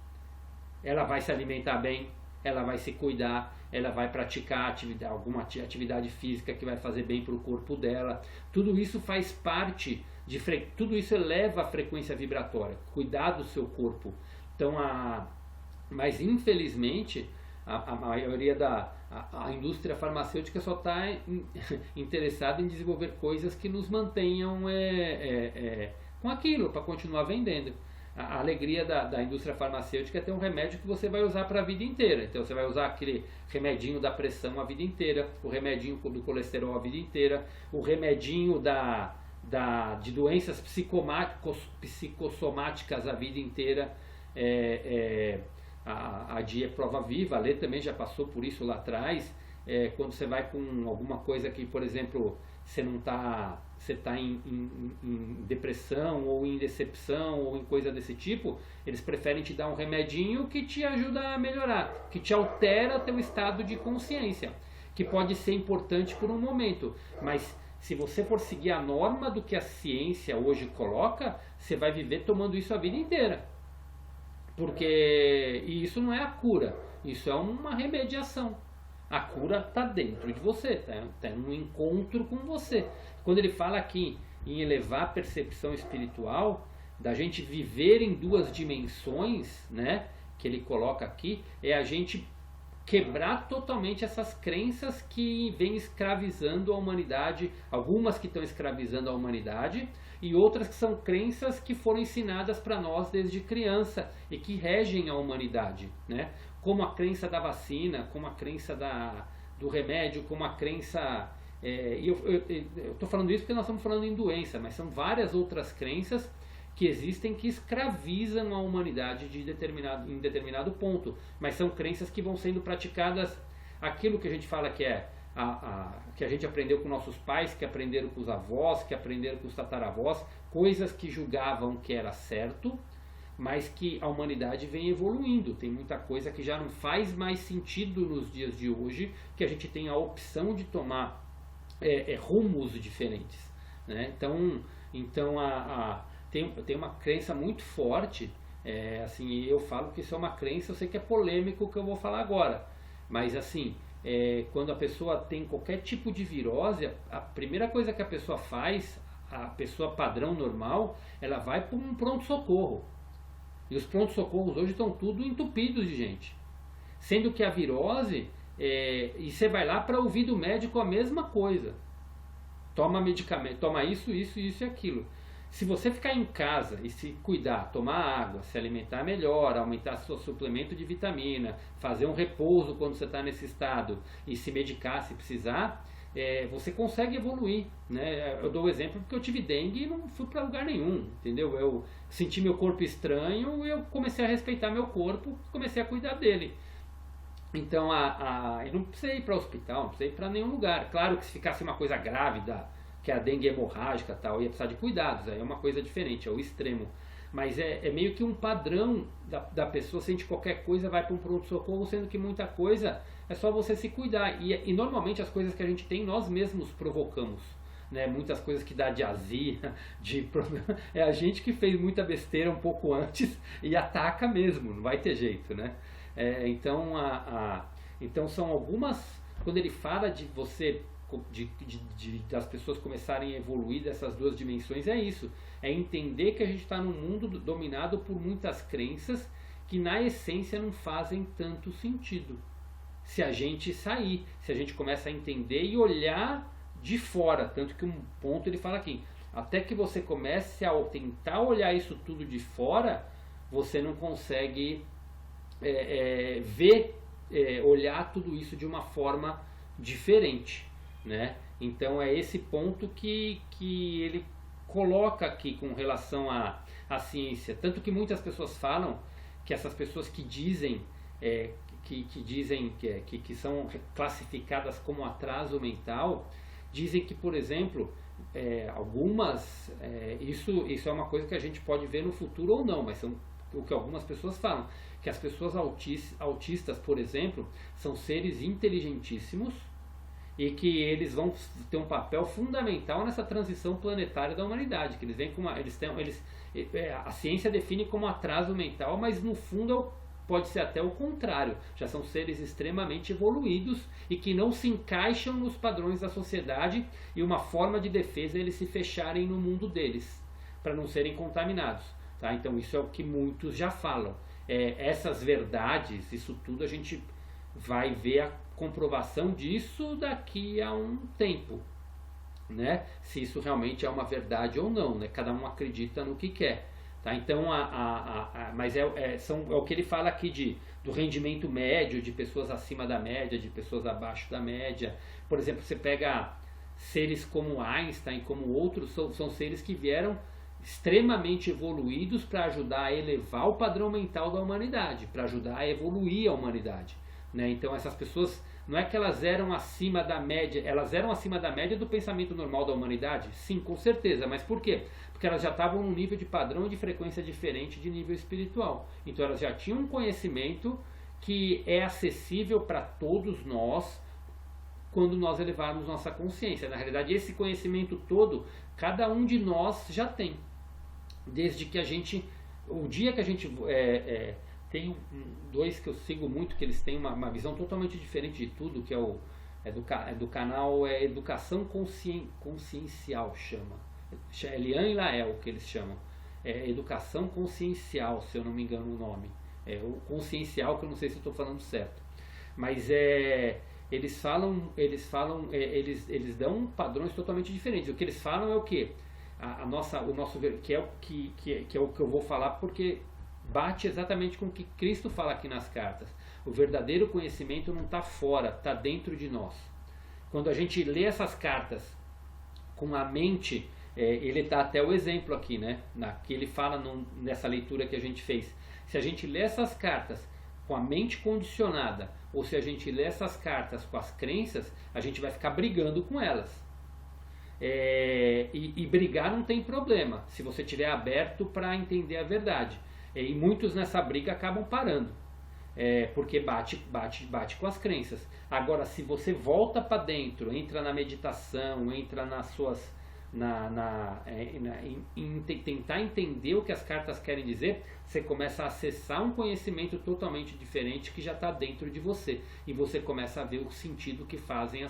Ela vai se alimentar bem, ela vai se cuidar, ela vai praticar alguma atividade física que vai fazer bem para o corpo dela. Tudo isso faz parte tudo isso eleva a frequência vibratória. Cuidar do seu corpo. Então, mas infelizmente a maioria a indústria farmacêutica só está interessada em desenvolver coisas que nos mantenham com aquilo, para continuar vendendo. A alegria da indústria farmacêutica é ter um remédio que você vai usar para a vida inteira. Então você vai usar aquele remedinho da pressão a vida inteira, o remedinho do colesterol a vida inteira, o remedinho de doenças psicossomáticas a vida inteira. A Dia é prova viva, a Lê também já passou por isso lá atrás. Quando você vai com alguma coisa que, por exemplo, você não está, você está em depressão ou em decepção ou em coisa desse tipo, eles preferem te dar um remedinho que te ajuda a melhorar, que te altera teu estado de consciência, que pode ser importante por um momento, mas se você for seguir a norma do que a ciência hoje coloca, você vai viver tomando isso a vida inteira. E isso não é a cura, isso é uma remediação. A cura está dentro de você, está num encontro com você. Quando ele fala aqui em elevar a percepção espiritual, da gente viver em duas dimensões, né, que ele coloca aqui, é a gente quebrar totalmente essas crenças que vêm escravizando a humanidade, algumas que estão escravizando a humanidade e outras que são crenças que foram ensinadas para nós desde criança e que regem a humanidade, né? Como a crença da vacina, como a crença do remédio, como a crença... eu estou falando isso porque nós estamos falando em doença, mas são várias outras crenças que existem que escravizam a humanidade em determinado ponto, mas são crenças que vão sendo praticadas, aquilo que a gente fala que é que a gente aprendeu com nossos pais, que aprenderam com os avós, que aprenderam com os tataravós, coisas que julgavam que era certo, mas que a humanidade vem evoluindo. Tem muita coisa que já não faz mais sentido nos dias de hoje, que a gente tem a opção de tomar rumos diferentes, né? Então tem uma crença muito forte, assim, eu falo que isso é uma crença, eu sei que é polêmico o que eu vou falar agora, mas assim, quando a pessoa tem qualquer tipo de virose, a primeira coisa que a pessoa faz, a pessoa padrão normal, ela vai para um pronto-socorro. E os pronto-socorros hoje estão tudo entupidos de gente. Sendo que a virose, e você vai lá para ouvir do médico a mesma coisa. Toma medicamento, toma isso e aquilo. Se você ficar em casa e se cuidar, tomar água, se alimentar melhor, aumentar seu suplemento de vitamina, fazer um repouso quando você está nesse estado e se medicar se precisar, você consegue evoluir, né? Eu dou o exemplo porque eu tive dengue e não fui para lugar nenhum, entendeu? Eu senti meu corpo estranho e eu comecei a respeitar meu corpo, comecei a cuidar dele. Então, eu não precisei ir para o hospital, não precisei ir para nenhum lugar. Claro que se ficasse uma coisa grávida, que é a dengue hemorrágica e tal, ia precisar de cuidados, aí é uma coisa diferente, é o extremo. Mas é meio que um padrão da pessoa, sente qualquer coisa, vai para um pronto-socorro, sendo que muita coisa é só você se cuidar. E normalmente as coisas que a gente tem, nós mesmos provocamos, né? Muitas coisas que dá de azia, de problema, é a gente que fez muita besteira um pouco antes e ataca mesmo, não vai ter jeito, né? Então são algumas, quando ele fala de você... das pessoas começarem a evoluir dessas duas dimensões, é isso, é entender que a gente está num mundo dominado por muitas crenças que na essência não fazem tanto sentido. Se a gente sair, se a gente começa a entender e olhar de fora, tanto que um ponto ele fala aqui, até que você comece a tentar olhar isso tudo de fora, você não consegue olhar tudo isso de uma forma diferente, né? Então é esse ponto que ele coloca aqui com relação à ciência. Tanto que muitas pessoas falam que essas pessoas que dizem que são classificadas como atraso mental, dizem que, por exemplo, algumas, isso é uma coisa que a gente pode ver no futuro ou não, mas são o que algumas pessoas falam, que as pessoas autistas, por exemplo, são seres inteligentíssimos, e que eles vão ter um papel fundamental nessa transição planetária da humanidade, que eles vêm com a ciência define como atraso mental, mas no fundo pode ser até o contrário, já são seres extremamente evoluídos e que não se encaixam nos padrões da sociedade, e uma forma de defesa é eles se fecharem no mundo deles, para não serem contaminados, tá? Então isso é o que muitos já falam. Essas verdades, isso tudo a gente vai ver a comprovação disso daqui a um tempo, né? Se isso realmente é uma verdade ou não, né? Cada um acredita no que quer, tá? Então, mas é o que ele fala aqui do rendimento médio, de pessoas acima da média, de pessoas abaixo da média. Por exemplo, você pega seres como Einstein, como outros, são seres que vieram extremamente evoluídos para ajudar a elevar o padrão mental da humanidade, para ajudar a evoluir a humanidade, né? Então essas pessoas, não é que elas eram acima da média, elas eram acima da média do pensamento normal da humanidade? Sim, com certeza, mas por quê? Porque elas já estavam num nível de padrão e de frequência diferente de nível espiritual. Então elas já tinham um conhecimento que é acessível para todos nós quando nós elevarmos nossa consciência. Na realidade, esse conhecimento todo, cada um de nós já tem. Desde que a gente, o dia que a gente tem dois que eu sigo muito, que eles têm uma visão totalmente diferente de tudo, que é do canal Educação Consciencial, chama. Elian e Lael, que eles chamam. Educação Consciencial, se eu não me engano o nome. O consciencial, que eu não sei se eu estou falando certo. Mas eles dão padrões totalmente diferentes. O que eles falam é o quê? O nosso que é o que eu vou falar, porque bate exatamente com o que Cristo fala aqui nas cartas. O verdadeiro conhecimento não está fora, está dentro de nós. Quando a gente lê essas cartas com a mente, ele dá até o exemplo aqui, né? Que ele fala nessa leitura que a gente fez. Se a gente lê essas cartas com a mente condicionada, ou se a gente lê essas cartas com as crenças, a gente vai ficar brigando com elas. E brigar não tem problema, se você estiver aberto para entender a verdade. E muitos nessa briga acabam parando, porque bate com as crenças. Agora, se você volta para dentro, entra na meditação, entra nas suas... em tentar entender o que as cartas querem dizer, você começa a acessar um conhecimento totalmente diferente que já está dentro de você, e você começa a ver o sentido que fazem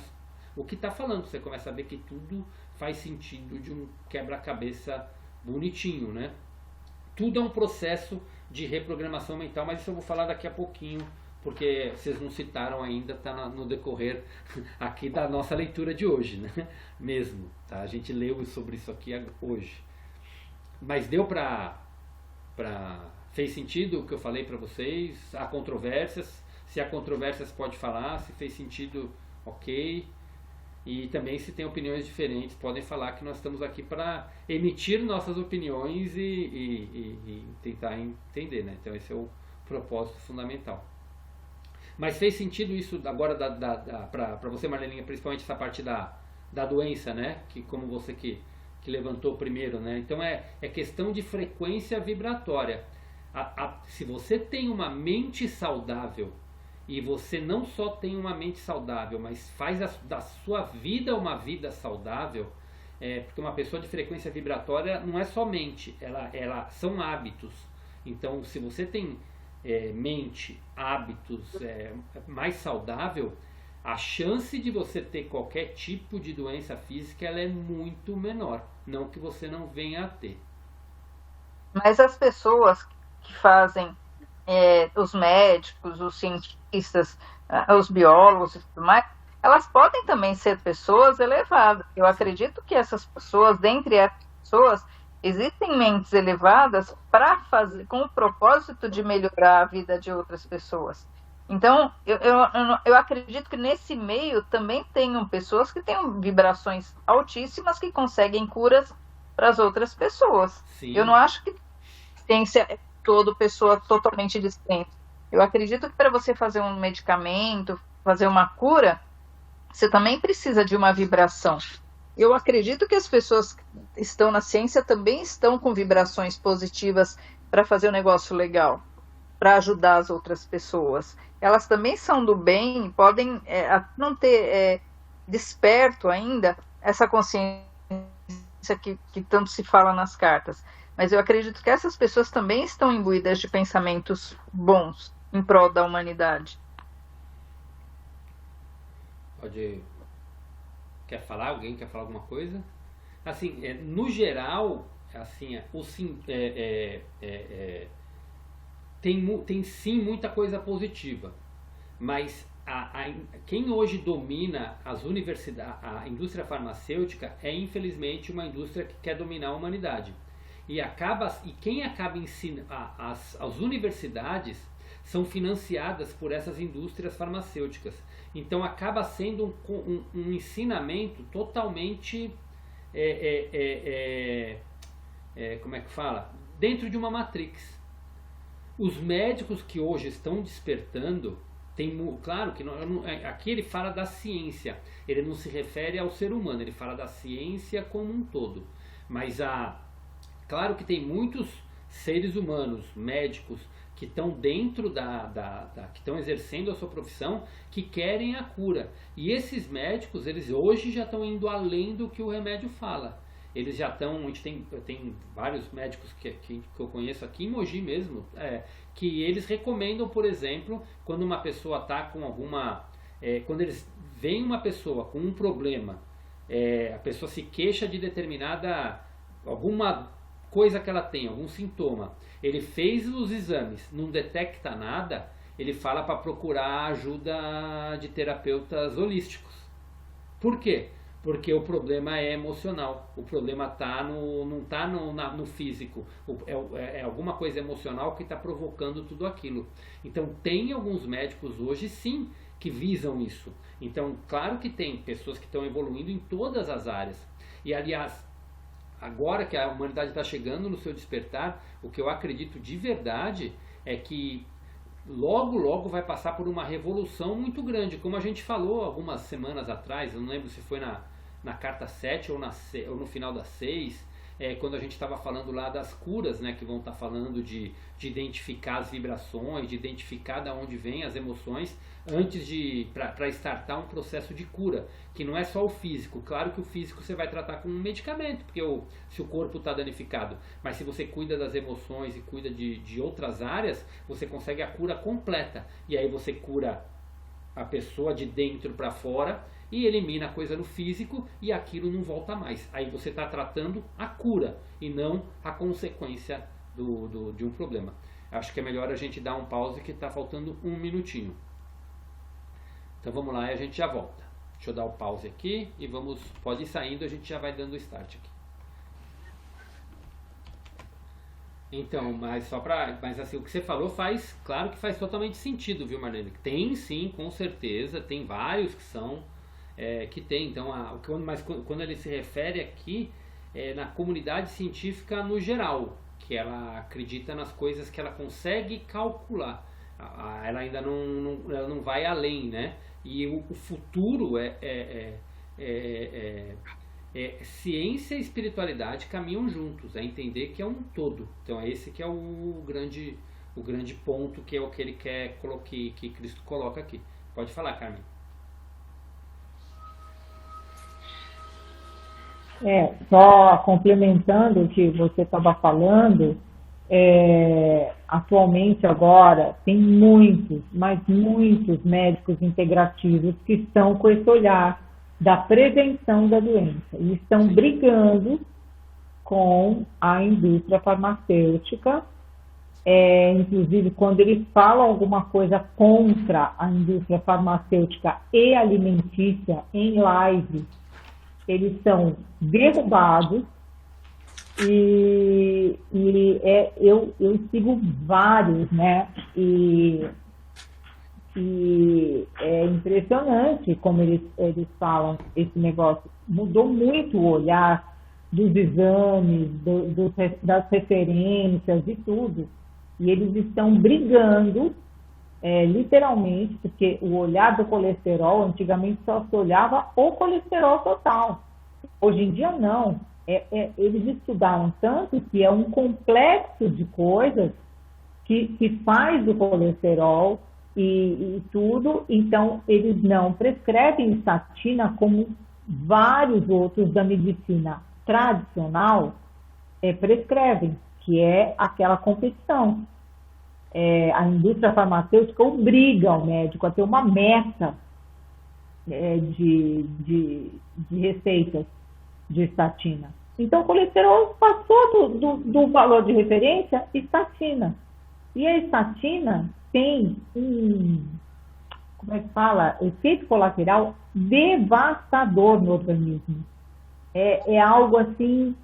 o que está falando. Você começa a ver que tudo faz sentido de um quebra-cabeça bonitinho, né? Tudo é um processo de reprogramação mental, mas isso eu vou falar daqui a pouquinho, porque vocês não citaram ainda, está no decorrer aqui da nossa leitura de hoje, né? Mesmo, tá? A gente leu sobre isso aqui hoje. Mas deu fez sentido o que eu falei para vocês? Há controvérsias? Se há controvérsias, pode falar. Se fez sentido, ok. E também, se tem opiniões diferentes, podem falar, que nós estamos aqui para emitir nossas opiniões e tentar entender, né? Então esse é o propósito fundamental. Mas fez sentido isso agora para você, Marlelinha, principalmente essa parte da doença, né? Que como você que levantou primeiro, né? Então é questão de frequência vibratória. Se você tem uma mente saudável, e você não só tem uma mente saudável, mas faz da sua vida uma vida saudável, porque uma pessoa de frequência vibratória não é só mente, ela são hábitos. Então, se você tem mente, hábitos mais saudável, a chance de você ter qualquer tipo de doença física ela é muito menor. Não que você não venha a ter. Mas as pessoas que fazem, os médicos, os cientistas, os biólogos e tudo mais, elas podem também ser pessoas elevadas. Eu acredito que essas pessoas, dentre essas pessoas, existem mentes elevadas para fazer, com o propósito de melhorar a vida de outras pessoas. Então, eu acredito que nesse meio também tenham pessoas que têm vibrações altíssimas que conseguem curas para as outras pessoas. Sim. Eu não acho que tem que ser toda pessoa totalmente descrente. Eu acredito que para você fazer um medicamento, fazer uma cura, você também precisa de uma vibração. Eu acredito que as pessoas que estão na ciência também estão com vibrações positivas para fazer um negócio legal, para ajudar as outras pessoas. Elas também são do bem, podem não ter desperto ainda essa consciência que tanto se fala nas cartas. Mas eu acredito que essas pessoas também estão imbuídas de pensamentos bons em prol da humanidade. Quer falar? Alguém quer falar alguma coisa? Assim, no geral, assim, tem sim muita coisa positiva, mas quem hoje domina as universidades, a indústria farmacêutica é infelizmente uma indústria que quer dominar a humanidade. E quem acaba ensinando, as universidades são financiadas por essas indústrias farmacêuticas. Então acaba sendo um ensinamento totalmente, como é que fala? Dentro de uma matrix. Os médicos que hoje estão despertando, Claro que aqui ele fala da ciência, ele não se refere ao ser humano, ele fala da ciência como um todo. Mas claro que tem muitos seres humanos, médicos, que estão dentro que estão exercendo a sua profissão, que querem a cura. E esses médicos, eles hoje já estão indo além do que o remédio fala. Eles já estão, a gente tem vários médicos que eu conheço aqui em Mogi mesmo, que eles recomendam, por exemplo, quando uma pessoa está com quando eles veem uma pessoa com um problema, a pessoa se queixa de alguma coisa que ela tem, algum sintoma, ele fez os exames, não detecta nada, ele fala para procurar a ajuda de terapeutas holísticos. Por quê? Porque o problema é emocional, o problema não está no físico, é alguma coisa emocional que está provocando tudo aquilo. Então tem alguns médicos hoje sim que visam isso. Então claro que tem pessoas que estão evoluindo em todas as áreas. E aliás, agora que a humanidade está chegando no seu despertar, o que eu acredito de verdade é que logo vai passar por uma revolução muito grande, como a gente falou algumas semanas atrás, eu não lembro se foi na carta 7 ou no final da 6, quando a gente estava falando lá das curas, né, que vão estar falando de identificar as vibrações, de identificar de onde vêm as emoções, antes para startar um processo de cura, que não é só o físico. Claro que o físico você vai tratar com um medicamento, porque se o corpo está danificado, mas se você cuida das emoções e cuida de outras áreas, você consegue a cura completa, e aí você cura a pessoa de dentro para fora e elimina a coisa no físico e aquilo não volta mais. Aí você está tratando a cura e não a consequência de um problema. Acho que é melhor a gente dar um pause, que está faltando um minutinho. Então vamos lá e a gente já volta. Deixa eu dar o pause aqui e pode ir saindo, a gente já vai dando o start aqui. Então, mas assim, o que você falou claro que faz totalmente sentido, viu, Marlene? Tem sim, com certeza, tem vários que são, que tem. Então, mas quando ele se refere aqui, na comunidade científica no geral, que ela acredita nas coisas que ela consegue calcular. Ela ainda ela não vai além, né? E o futuro ciência e espiritualidade caminham juntos, entender que é um todo. Então esse que é o grande ponto, que é o que ele quer que Cristo coloca aqui. Pode falar, Carmen. Só complementando o que você estava falando, atualmente agora tem muitos médicos integrativos que estão com esse olhar da prevenção da doença e estão brigando com a indústria farmacêutica, inclusive quando eles falam alguma coisa contra a indústria farmacêutica e alimentícia em live, eles são derrubados. E eu sigo vários, né? E é impressionante como eles falam esse negócio. Mudou muito o olhar dos exames, das referências e tudo. E eles estão brigando, literalmente, porque o olhar do colesterol, antigamente só se olhava o colesterol total. Hoje em dia, não. Eles estudaram tanto que é um complexo de coisas que faz o colesterol e tudo, então eles não prescrevem estatina como vários outros da medicina tradicional prescrevem, que é aquela competição. A indústria farmacêutica obriga o médico a ter uma meta de receitas de estatina. Então, o colesterol passou do valor de referência estatina. E a estatina tem efeito colateral devastador no organismo. É algo assim.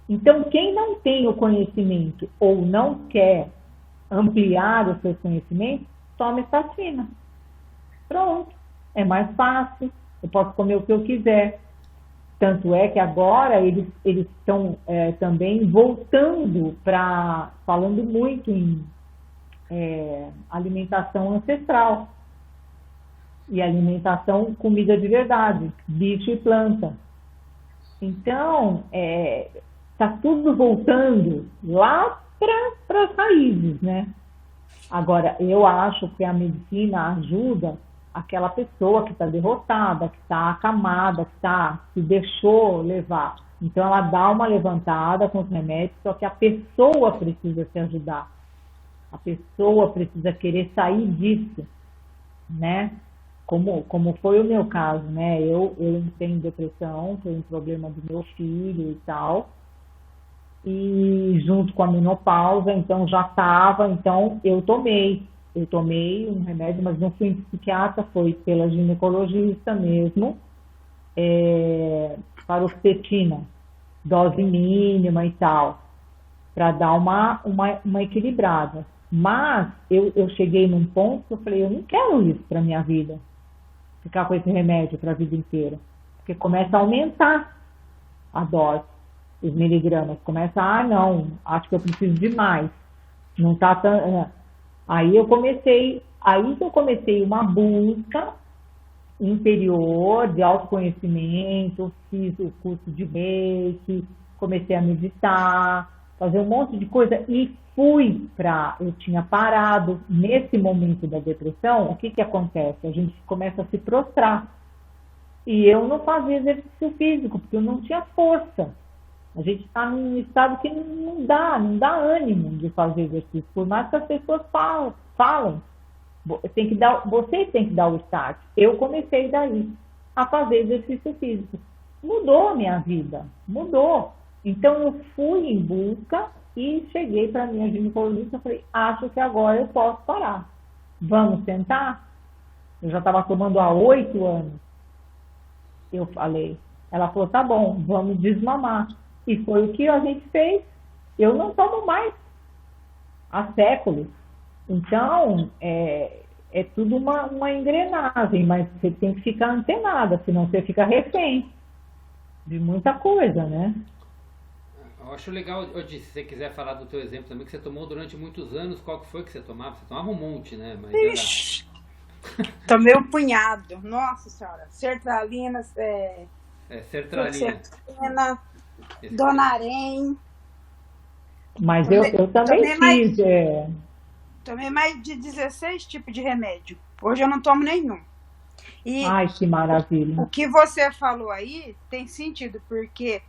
Então, quem não tem o conhecimento ou não quer ampliar os seus conhecimentos, toma estatina. Pronto. É mais fácil. Eu posso comer o que eu quiser. Tanto é que agora eles estão também voltando falando muito em alimentação ancestral. E alimentação, comida de verdade, bicho e planta. Então, está tudo voltando lá para as raízes, né? Agora, eu acho que a medicina ajuda aquela pessoa que está derrotada, que está acamada, que deixou levar. Então, ela dá uma levantada com os remédios, só que a pessoa precisa se ajudar. A pessoa precisa querer sair disso, né? Como foi o meu caso, né? Eu tenho depressão, foi um problema do meu filho e tal. E junto com a menopausa, então já estava, então eu tomei um remédio, mas não fui em psiquiatra, foi pela ginecologista mesmo, paroxetina, dose mínima e tal, para dar uma equilibrada. Mas eu cheguei num ponto que eu falei, eu não quero isso para minha vida, ficar com esse remédio para a vida inteira, porque começa a aumentar a dose, os miligramas, começa, não, acho que eu preciso de mais, não tá tão... Aí que eu comecei uma busca interior de autoconhecimento, fiz o curso de Reiki, comecei a meditar, fazer um monte de coisa e eu tinha parado. Nesse momento da depressão, o que acontece? A gente começa a se prostrar. E eu não fazia exercício físico, porque eu não tinha força. A gente está num estado que não dá ânimo de fazer exercício, por mais que as pessoas falem. Vocês têm que dar o start. Eu comecei daí a fazer exercício físico. Mudou a minha vida, mudou. Então eu fui em busca e cheguei para a minha ginecologista e falei, acho que agora eu posso parar. Vamos tentar? Eu já estava tomando há 8 anos. Eu falei. Ela falou, tá bom, vamos desmamar. E foi o que a gente fez. Eu não tomo mais há séculos. Então, é tudo uma engrenagem, mas você tem que ficar antenada, senão você fica refém de muita coisa, né? Eu acho legal, Odi, se você quiser falar do teu exemplo também, que você tomou durante muitos anos, qual que foi que você tomava? Você tomava um monte, né? Mas Ixi, tomei um punhado. Nossa senhora. Sertralina, sertralina. Donarém. Mas eu também fiz. Tomei mais de 16 tipos de remédio. Hoje eu não tomo nenhum. E ai, que maravilha. o que você falou aí tem sentido, porque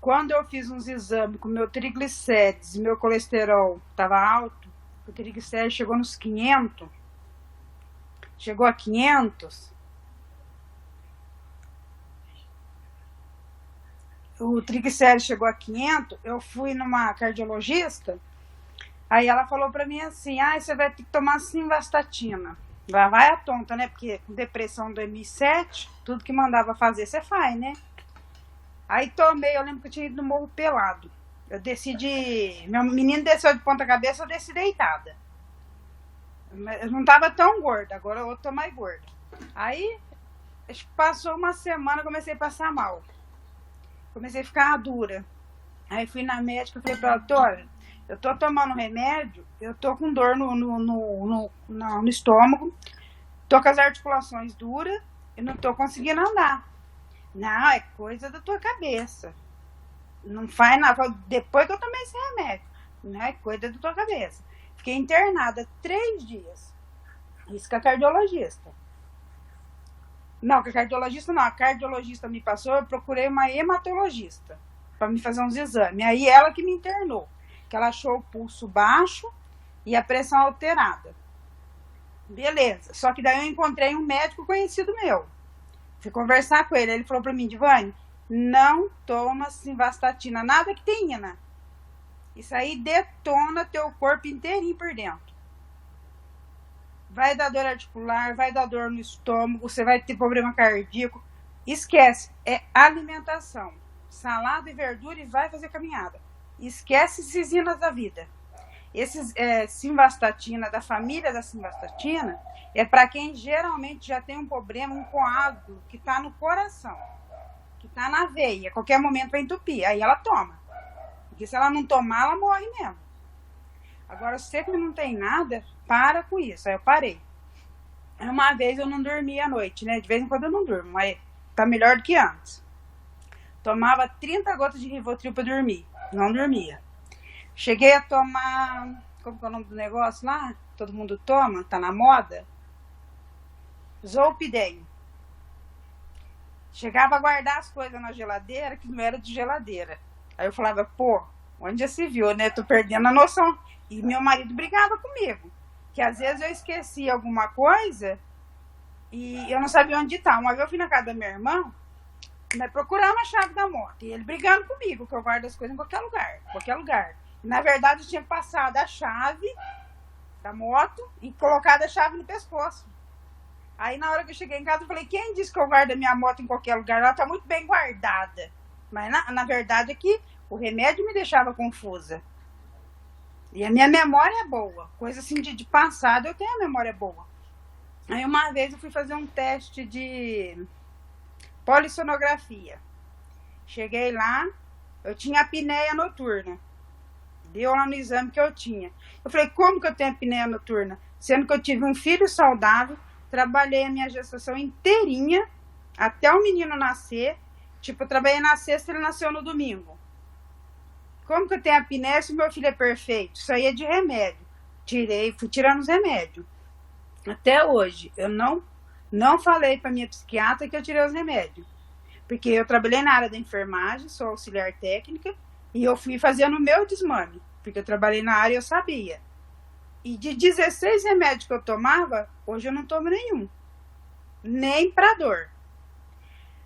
quando eu fiz uns exames com meu triglicérides e meu colesterol estava alto, o triglicérides chegou nos 500, chegou a 500, o triglicérides chegou a 500, eu fui numa cardiologista, aí ela falou pra mim assim, você vai ter que tomar simvastatina. Vai a tonta, né? Porque com depressão 2007, tudo que mandava fazer, você faz, né? Aí tomei, eu lembro que eu tinha ido no Morro Pelado. Eu desci meu menino desceu de ponta cabeça, eu desci deitada. Eu não tava tão gorda, agora eu tô mais gorda. Aí, acho que passou uma semana, eu comecei a passar mal. Comecei a ficar dura. Aí fui na médica e falei pra ela, doutora, eu tô tomando remédio, eu tô com dor no estômago, tô com as articulações duras e não tô conseguindo andar. Não, é coisa da tua cabeça. Não faz nada. Depois que eu tomei esse remédio, não é coisa da tua cabeça. Fiquei internada 3 dias. Isso com a cardiologista. Não, com a cardiologista não. A cardiologista me passou, eu procurei uma hematologista para me fazer uns exames. Aí ela que me internou. Que ela achou o pulso baixo e a pressão alterada. Beleza. Só que daí eu encontrei um médico conhecido meu. Fui conversar com ele. Ele falou pra mim, Divane, não toma simvastatina, nada que tem ina. Isso aí detona teu corpo inteirinho por dentro. Vai dar dor articular, vai dar dor no estômago, você vai ter problema cardíaco. Esquece, é alimentação. Salada e verdura e vai fazer caminhada. Esquece esses inas da vida. Esses simvastatina, da família da simvastatina, é para quem geralmente já tem um problema, um coágulo que está no coração, que está na veia. A qualquer momento vai entupir. Aí ela toma. Porque se ela não tomar, ela morre mesmo. Agora, você que não tem nada, para com isso. Aí eu parei. Uma vez eu não dormia à noite, né? De vez em quando eu não durmo, mas tá melhor do que antes. Tomava 30 gotas de Rivotril pra dormir. Não dormia. Cheguei a tomar... Como que é o nome do negócio lá? Todo mundo toma, tá na moda. Zolpidem. Chegava a guardar as coisas na geladeira, que não era de geladeira. Aí eu falava, pô, onde já se viu, né? Tô perdendo a noção. E meu marido brigava comigo. Que às vezes eu esquecia alguma coisa e eu não sabia onde tá. Uma vez eu fui na casa da minha irmã, procurando a chave da moto. E ele brigando comigo, que eu guardo as coisas em qualquer lugar. E, na verdade, eu tinha passado a chave da moto e colocado a chave no pescoço. Aí, na hora que eu cheguei em casa, eu falei, quem disse que eu guardo a minha moto em qualquer lugar? Ela tá muito bem guardada. Mas, na verdade, é que o remédio me deixava confusa. E a minha memória é boa. Coisa assim de passado, eu tenho a memória boa. Aí, uma vez, eu fui fazer um teste de polissonografia. Cheguei lá, eu tinha apneia noturna. Deu lá no exame que eu tinha. Eu falei, como que eu tenho apneia noturna? Sendo que eu tive um filho saudável, trabalhei a minha gestação inteirinha, até o menino nascer. Tipo, eu trabalhei na sexta, ele nasceu no domingo. Como que eu tenho apneia se meu filho é perfeito? Isso aí é de remédio. Fui tirando os remédios. Até hoje, eu não falei para minha psiquiatra que eu tirei os remédios. Porque eu trabalhei na área da enfermagem, sou auxiliar técnica, e eu fui fazendo o meu desmame. Porque eu trabalhei na área e eu sabia. E de 16 remédios que eu tomava, hoje eu não tomo nenhum. Nem para dor.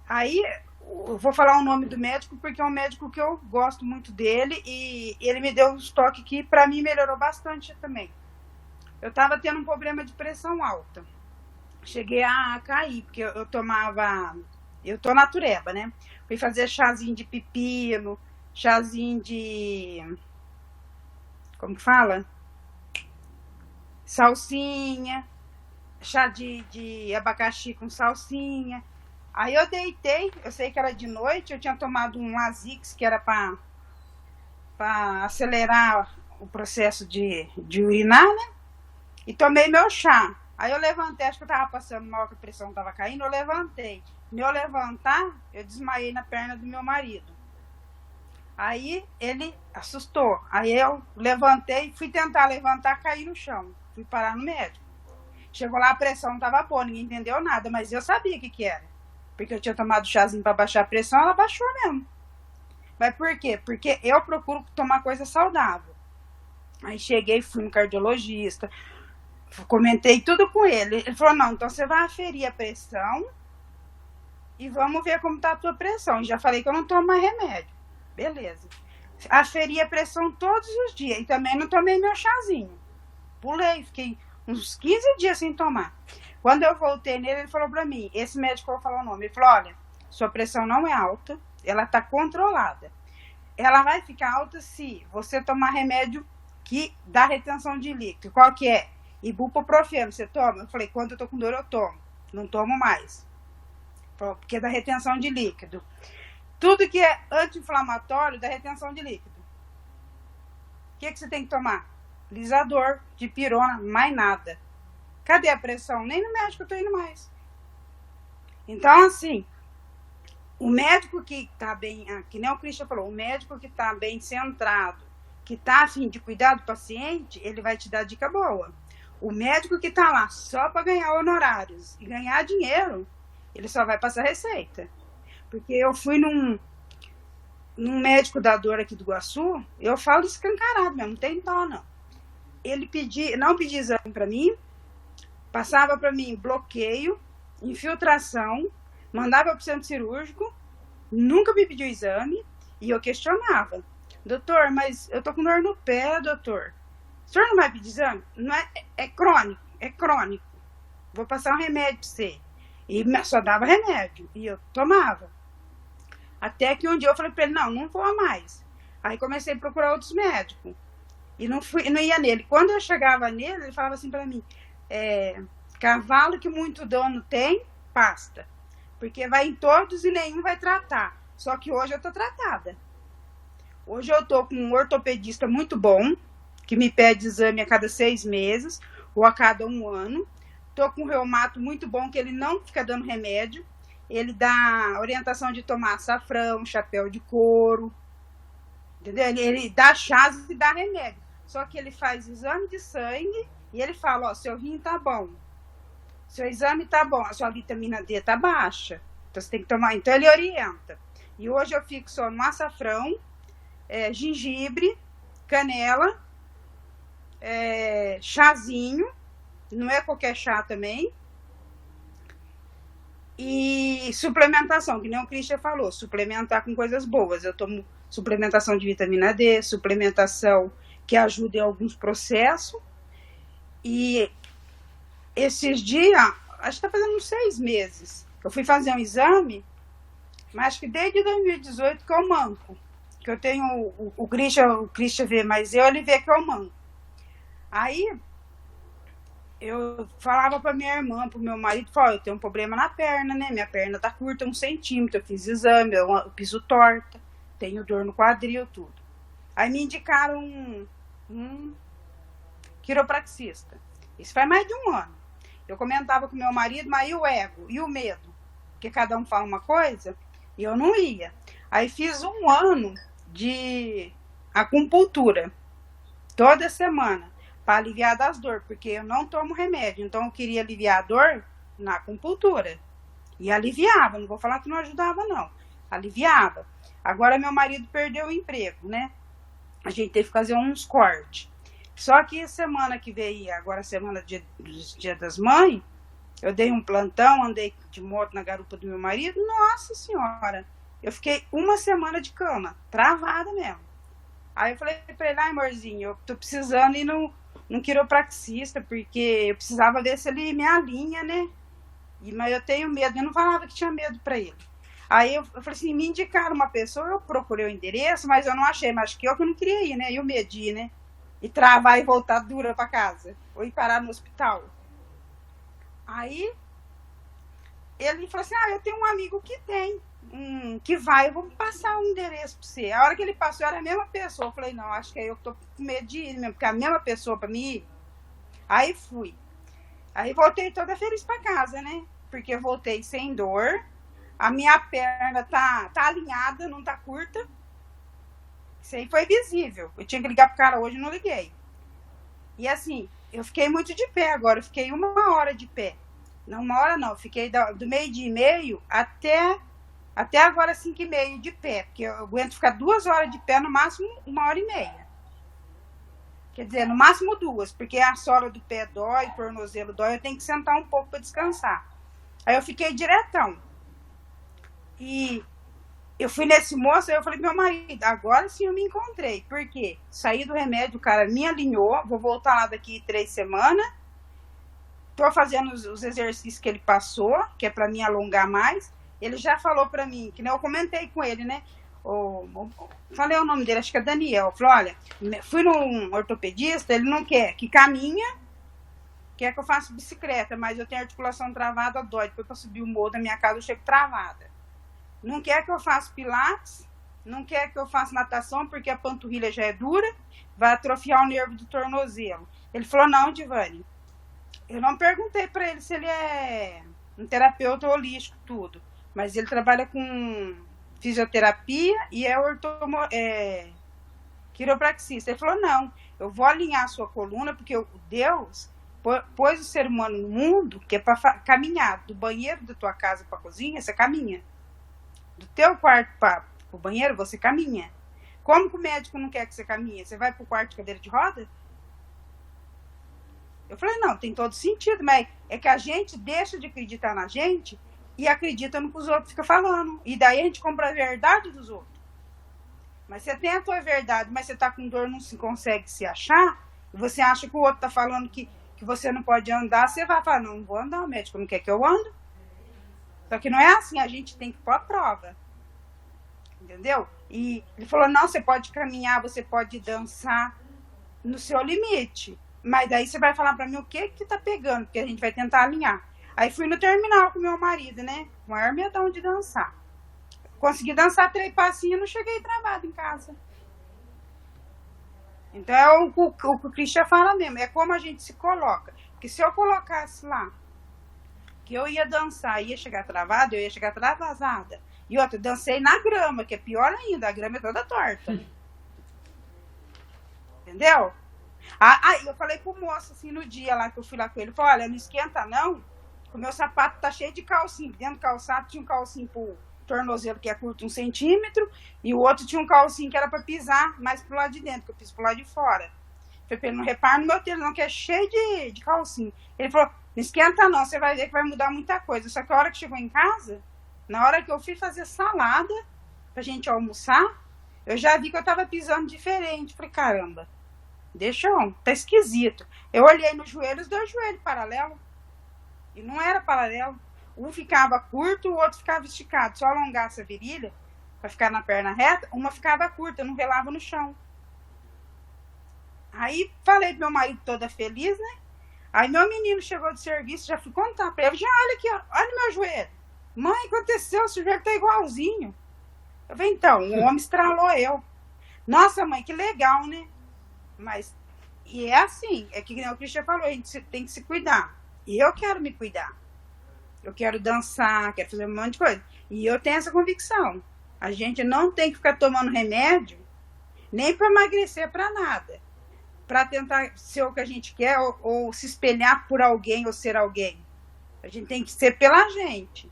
Aí, eu vou falar o nome do médico, porque é um médico que eu gosto muito dele, e ele me deu um toque que para mim melhorou bastante também. Eu estava tendo um problema de pressão alta. Cheguei a cair, porque eu tomava... Eu tô natureba, né? Fui fazer chazinho de pepino, chazinho de... Como que fala? Salsinha, chá de abacaxi com salsinha. Aí eu deitei, eu sei que era de noite, eu tinha tomado um Lasix, que era para acelerar o processo de urinar, né? E tomei meu chá. Aí eu levantei, acho que eu tava passando mal, que a pressão tava caindo, eu levantei. No eu levantar, eu desmaiei na perna do meu marido. Aí ele assustou. Aí eu levantei, fui tentar levantar, caí no chão. Fui parar no médico. Chegou lá, a pressão tava boa, ninguém entendeu nada, mas eu sabia o que era. Porque eu tinha tomado chazinho para baixar a pressão, ela baixou mesmo. Mas por quê? Porque eu procuro tomar coisa saudável. Aí cheguei, fui no cardiologista, comentei tudo com ele. Ele falou, não, então você vai aferir a pressão e vamos ver como tá a tua pressão. E já falei que eu não tomo mais remédio. Beleza. Aferi a pressão todos os dias e também não tomei meu chazinho. Pulei, fiquei uns 15 dias sem tomar. Quando eu voltei nele, ele falou pra mim, esse médico, eu vou falar o nome, ele falou, olha, sua pressão não é alta, ela tá controlada. Ela vai ficar alta se você tomar remédio que dá retenção de líquido. Qual que é? Ibuprofeno, você toma? Eu falei, quando eu tô com dor, eu tomo. Não tomo mais. Porque dá retenção de líquido. Tudo que é anti-inflamatório dá retenção de líquido. O que você tem que tomar? Lisador, dipirona, mais nada. Cadê a pressão? Nem no médico eu tô indo mais. Então, assim, o médico que tá bem, que nem o Christian falou, o médico que tá bem centrado, que tá a fim de cuidar do paciente, ele vai te dar dica boa. O médico que tá lá só para ganhar honorários e ganhar dinheiro, ele só vai passar receita. Porque eu fui num médico da dor aqui do Iguaçu, eu falo escancarado mesmo, não tem dó não. Ele não pedia exame para mim, passava para mim bloqueio, infiltração, mandava para o centro cirúrgico, nunca me pediu exame, e eu questionava. Doutor, mas eu tô com dor no pé, doutor. O senhor não vai pedir exame? Não é crônico. Vou passar um remédio para você. E só dava remédio, e eu tomava. Até que um dia eu falei para ele, não vou mais. Aí comecei a procurar outros médicos. E não ia nele. Quando eu chegava nele, ele falava assim para mim, cavalo que muito dono tem, pasta. Porque vai em todos e nenhum vai tratar. Só que hoje eu tô tratada. Hoje eu tô com um ortopedista muito bom, que me pede exame a cada 6 meses, ou a cada 1 ano. Tô com um reumato muito bom, que ele não fica dando remédio. Ele dá orientação de tomar açafrão, chapéu de couro, entendeu? Ele dá chás e dá remédio. Só que ele faz exame de sangue e ele fala, ó, seu rim tá bom, seu exame tá bom, a sua vitamina D tá baixa, então você tem que tomar. Então ele orienta. E hoje eu fico só no açafrão, gengibre, canela, chazinho, não é qualquer chá também, e suplementação, que nem o Christian falou, suplementar com coisas boas. Eu tomo suplementação de vitamina D, suplementação que ajuda em alguns processos. E esses dias, acho que está fazendo uns 6 meses, eu fui fazer um exame, mas acho que desde 2018 que eu manco. Que eu tenho o Christian vê, mas ele vê que eu manco. Aí eu falava para minha irmã, para o meu marido, eu tenho um problema na perna, né? Minha perna tá curta 1 centímetro, eu fiz exame, eu piso torta, tenho dor no quadril, tudo. Aí me indicaram um quiropraxista. Isso faz mais de 1 ano. Eu comentava com meu marido, mas e o ego? E o medo? Porque cada um fala uma coisa, e eu não ia. Aí fiz 1 ano de acupuntura, toda semana, para aliviar das dores, porque eu não tomo remédio, então eu queria aliviar a dor na acupuntura. E aliviava, não vou falar que não ajudava, não. Aliviava. Agora meu marido perdeu o emprego, né? A gente teve que fazer uns cortes. Só que semana que veio, agora semana dos Dia das Mães, eu dei um plantão, andei de moto na garupa do meu marido, nossa senhora, eu fiquei 1 semana de cama, travada mesmo. Aí eu falei pra ele, amorzinho, eu tô precisando ir num quiropraxista, porque eu precisava ver se ele me alinha, né? Mas eu tenho medo, eu não falava que tinha medo pra ele. Aí eu falei assim, me indicaram uma pessoa, eu procurei o endereço, mas eu não achei, mas acho que eu não queria ir, né? E o medo de ir, né? E travar e voltar dura pra casa, ou ir parar no hospital. Aí ele falou assim, eu tenho um amigo que tem, que vai, eu vou passar um endereço pra você. A hora que ele passou era a mesma pessoa. Eu falei, não, acho que é eu que tô com medo de ir mesmo, porque é a mesma pessoa pra mim ir. Aí fui. Aí voltei toda feliz pra casa, né? Porque eu voltei sem dor, a minha perna tá alinhada, não tá curta. Isso aí foi visível. Eu tinha que ligar pro cara hoje, não liguei. E assim, eu fiquei muito de pé agora, eu fiquei 1 hora de pé. Não, 1 hora não, fiquei do 12:30 até agora 5:30 de pé, porque eu aguento ficar 2 horas de pé, no máximo 1h30. Quer dizer, no máximo 2, porque a sola do pé dói, o tornozelo dói, eu tenho que sentar um pouco para descansar. Aí eu fiquei diretão. E eu fui nesse moço, aí eu falei pro meu marido, agora sim eu me encontrei. Por quê? Saí do remédio, o cara me alinhou, vou voltar lá daqui 3 semanas. Tô fazendo os exercícios que ele passou, que é para mim alongar mais. Ele já falou para mim, que nem eu comentei com ele, né? Falei o nome dele, acho que é Daniel. Falei, olha, fui num ortopedista, ele não quer que caminha, quer que eu faça bicicleta, mas eu tenho articulação travada, dói. Depois pra subir o morro da minha casa eu chego travada. Não quer que eu faça pilates, não quer que eu faça natação, porque a panturrilha já é dura, vai atrofiar o nervo do tornozelo. Ele falou, não, Divani. Eu não perguntei para ele se ele é um terapeuta holístico, tudo. Mas ele trabalha com fisioterapia e é quiropraxista. Ele falou, não, eu vou alinhar a sua coluna, porque Deus pôs o ser humano no mundo, que é para caminhar. Do banheiro da tua casa para a cozinha, você caminha. Do teu quarto para o banheiro, você caminha. Como que o médico não quer que você caminhe? Você vai para o quarto de cadeira de roda? Eu falei, não, tem todo sentido, mas é que a gente deixa de acreditar na gente e acredita no que os outros ficam falando. E daí a gente compra a verdade dos outros. Mas você tem a tua verdade, mas você tá com dor, não se consegue se achar, e você acha que o outro tá falando que você não pode andar, você vai falar, não vou andar, o médico não quer que eu ande. Só que não é assim, a gente tem que pôr a prova. Entendeu? E ele falou, não, você pode caminhar, você pode dançar no seu limite. Mas daí você vai falar pra mim o que tá pegando, porque a gente vai tentar alinhar. Aí fui no terminal com meu marido, né? O maior medão de dançar. Consegui dançar 3 passinhos e não cheguei travado em casa. Então é o que o Christian fala mesmo, é como a gente se coloca. Porque se eu colocasse lá que eu ia dançar, ia chegar travada, eu ia chegar travasada. E outra, dancei na grama, que é pior ainda, a grama é toda torta. Entendeu? Aí eu falei pro moço, assim, no dia lá que eu fui lá com ele, falei, olha, não esquenta não, que o meu sapato tá cheio de calcinho. Dentro do calçado tinha um calcinho pro tornozelo, que é curto 1 centímetro, e o outro tinha um calcinho que era pra pisar mais pro lado de dentro, que eu piso pro lado de fora. Falei pra ele, não repara no meu tênis não, que é cheio de calcinho. Ele falou, não esquenta não, você vai ver que vai mudar muita coisa. Só que a hora que chegou em casa, na hora que eu fui fazer salada pra gente almoçar, eu já vi que eu tava pisando diferente. Falei, caramba, deixa eu, tá esquisito. Eu olhei no joelho, os 2 joelhos paralelos. E não era paralelo. Um ficava curto, o outro ficava esticado. Se eu alongasse a virilha pra ficar na perna reta, uma ficava curta, não relava no chão. Aí falei pro meu marido toda feliz, né? Aí meu menino chegou de serviço, já fui contar pra ele. Já, olha aqui, ó, olha meu joelho. Mãe, aconteceu, o joelho tá igualzinho. Eu falei, então, o homem estralou eu. Nossa, mãe, que legal, né? Mas, e é assim, é que o Cristian falou, a gente tem que se cuidar. E eu quero me cuidar. Eu quero dançar, quero fazer um monte de coisa. E eu tenho essa convicção. A gente não tem que ficar tomando remédio, nem para emagrecer, para nada. Para tentar ser o que a gente quer, ou se espelhar por alguém, ou ser alguém. A gente tem que ser pela gente.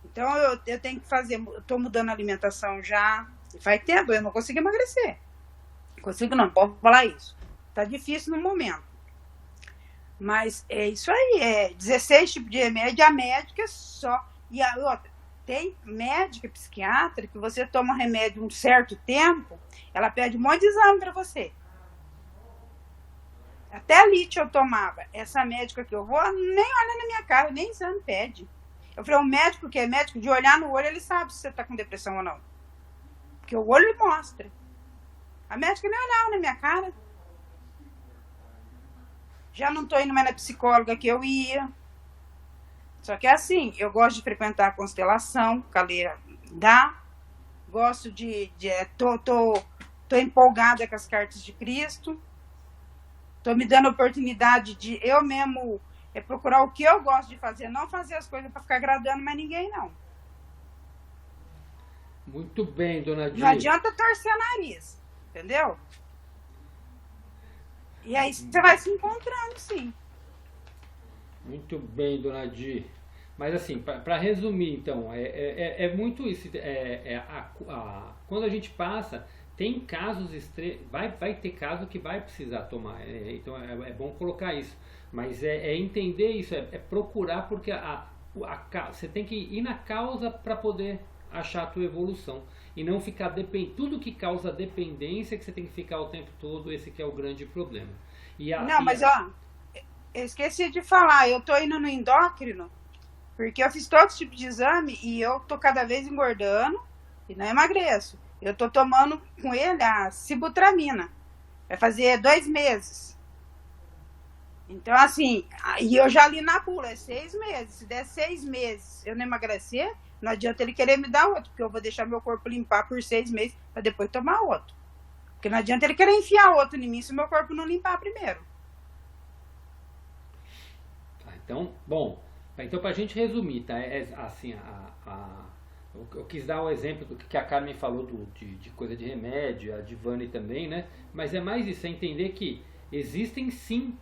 Então, eu tenho que fazer, eu estou mudando a alimentação já, faz tempo, eu não consigo emagrecer. Consigo não, posso falar isso. Tá difícil no momento. Mas é isso aí, é 16 tipos de remédio, a médica só. E a outra, tem médica, psiquiatra, que você toma remédio um certo tempo, ela pede um monte de exame para você. Até lítio eu tomava. Essa médica que eu vou, nem olha na minha cara, nem exame pede. Eu falei, o médico que é médico, de olhar no olho, ele sabe se você tá com depressão ou não. Porque o olho mostra. A médica nem olhava na minha cara. Já não tô indo mais na psicóloga que eu ia. Só que é assim, eu gosto de frequentar a constelação, Caleira dá. Gosto tô empolgada com as cartas de Cristo. Tô me dando a oportunidade de eu mesmo procurar o que eu gosto de fazer, não fazer as coisas para ficar agradando mais ninguém, não. Muito bem, dona Di. Não adianta torcer nariz, entendeu? E aí você vai se encontrando, sim. Muito bem, dona Di. Mas assim, para resumir, então, é muito isso. Quando a gente passa, tem casos extremos, vai ter caso que vai precisar tomar. Então é bom colocar isso. Mas é entender isso, é procurar, porque você tem que ir na causa para poder achar a tua evolução. E não ficar tudo que causa dependência, que você tem que ficar o tempo todo, esse que é o grande problema. Mas ó, eu esqueci de falar, eu tô indo no endócrino, porque eu fiz todos os tipos de exame e eu tô cada vez engordando e não emagreço. Eu tô tomando com ele a sibutramina. Vai fazer 2 meses. Então, assim, e eu já li na bula, é 6 meses. Se der 6 meses eu não emagrecer, não adianta ele querer me dar outro, porque eu vou deixar meu corpo limpar por 6 meses para depois tomar outro. Porque não adianta ele querer enfiar outro em mim se o meu corpo não limpar primeiro. Então, bom, então pra gente resumir, tá? Assim, eu quis dar o exemplo do que a Carmen falou de coisa de remédio, a Divani também, né? Mas é mais isso, é entender que existem sim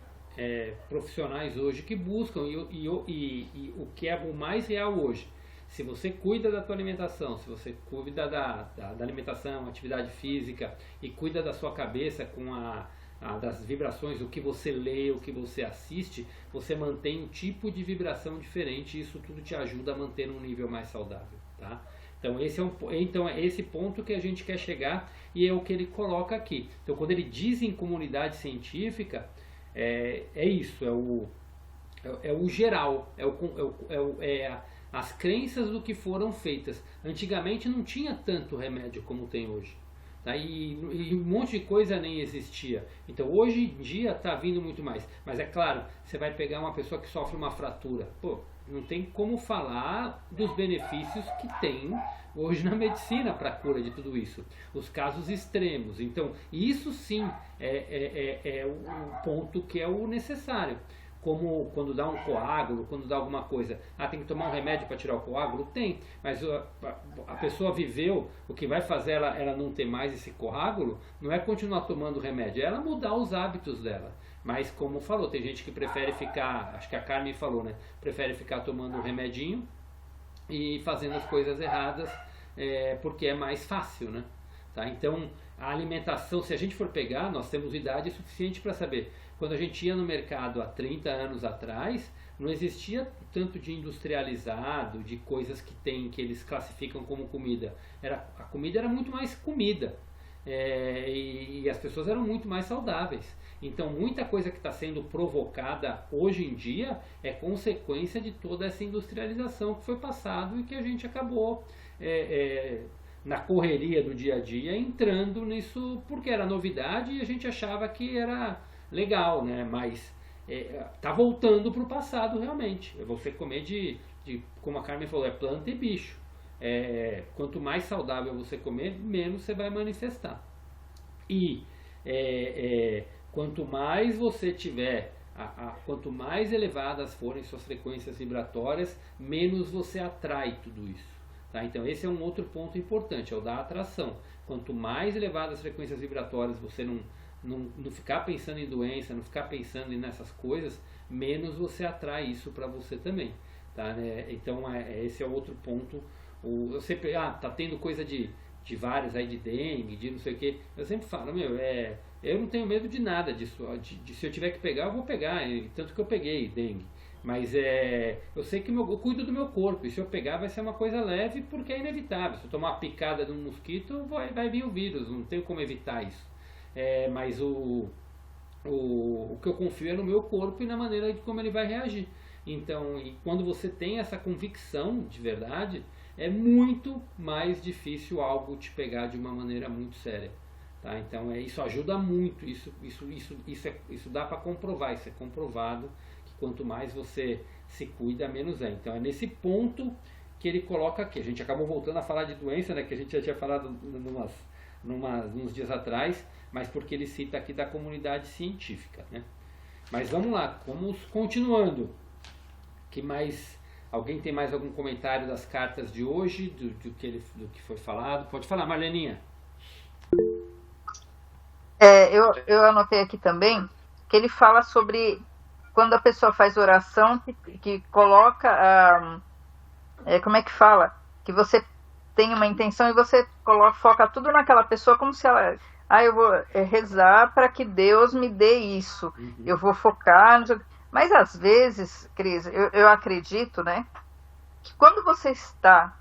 profissionais hoje que buscam e o que é o mais real hoje. Se você cuida da tua alimentação, se você cuida da alimentação, atividade física e cuida da sua cabeça com das vibrações, o que você lê, o que você assiste, você mantém um tipo de vibração diferente e isso tudo te ajuda a manter um nível mais saudável, tá? Então é esse ponto que a gente quer chegar e é o que ele coloca aqui. Então quando ele diz em comunidade científica, é isso, é o geral, as crenças do que foram feitas. Antigamente não tinha tanto remédio como tem hoje. Tá? E um monte de coisa nem existia. Então hoje em dia está vindo muito mais. Mas é claro, você vai pegar uma pessoa que sofre uma fratura. Pô, não tem como falar dos benefícios que tem hoje na medicina para a cura de tudo isso. Os casos extremos. Então isso sim é o ponto que é o necessário. como quando dá um coágulo, quando dá alguma coisa, tem que tomar um remédio para tirar o coágulo? Tem, mas a pessoa viveu, o que vai fazer ela não ter mais esse coágulo, não é continuar tomando remédio, é ela mudar os hábitos dela. Mas como falou, tem gente que prefere ficar, acho que a Carmen falou, né? Prefere ficar tomando um remedinho e fazendo as coisas erradas, porque é mais fácil, né? Tá? Então, a alimentação, se a gente for pegar, nós temos idade suficiente para saber. Quando a gente ia no mercado há 30 anos atrás, não existia tanto de industrializado, de coisas que eles classificam como comida. A comida era muito mais comida, e as pessoas eram muito mais saudáveis. Então, muita coisa que está sendo provocada hoje em dia é consequência de toda essa industrialização que foi passado e que a gente acabou, na correria do dia a dia, entrando nisso porque era novidade e a gente achava que era legal, né? Mas tá voltando para o passado realmente. É você comer como a Carmen falou, planta e bicho. Quanto mais saudável você comer, menos você vai manifestar. E quanto mais você tiver, quanto mais elevadas forem suas frequências vibratórias, menos você atrai tudo isso. Tá? Então esse é um outro ponto importante, é o da atração. Quanto mais elevadas as frequências vibratórias, você não ficar pensando em doença, não ficar pensando nessas coisas, menos você atrai isso para você também. Tá? Então esse é o outro ponto. Eu sempre, tá tendo coisa de vários aí, de dengue, de não sei o que. Eu sempre falo, eu não tenho medo de nada disso. Se eu tiver que pegar, eu vou pegar. Tanto que eu peguei dengue. Mas eu sei que eu cuido do meu corpo. E se eu pegar, vai ser uma coisa leve, porque é inevitável. Se eu tomar uma picada de um mosquito, vai vir o vírus. Não tenho como evitar isso. Mas o que eu confio é no meu corpo e na maneira de como ele vai reagir. Então, e quando você tem essa convicção de verdade, é muito mais difícil algo te pegar de uma maneira muito séria. Tá? Então isso ajuda muito, isso dá para comprovar, isso é comprovado, que quanto mais você se cuida, menos é. Então é nesse ponto que ele coloca aqui. A gente acabou voltando a falar de doença, né, que a gente já tinha falado uns dias atrás, mas porque ele cita aqui da comunidade científica. Né? Mas vamos lá, vamos continuando. Que mais? Alguém tem mais algum comentário das cartas de hoje, do que foi falado? Pode falar, Marleninha. Eu anotei aqui também que ele fala sobre quando a pessoa faz oração que coloca, como é que fala? Que você tem uma intenção e você foca tudo naquela pessoa como se ela... eu vou rezar para que Deus me dê isso. Uhum. Eu vou focar... Mas às vezes, Cris, eu acredito, né, que quando você está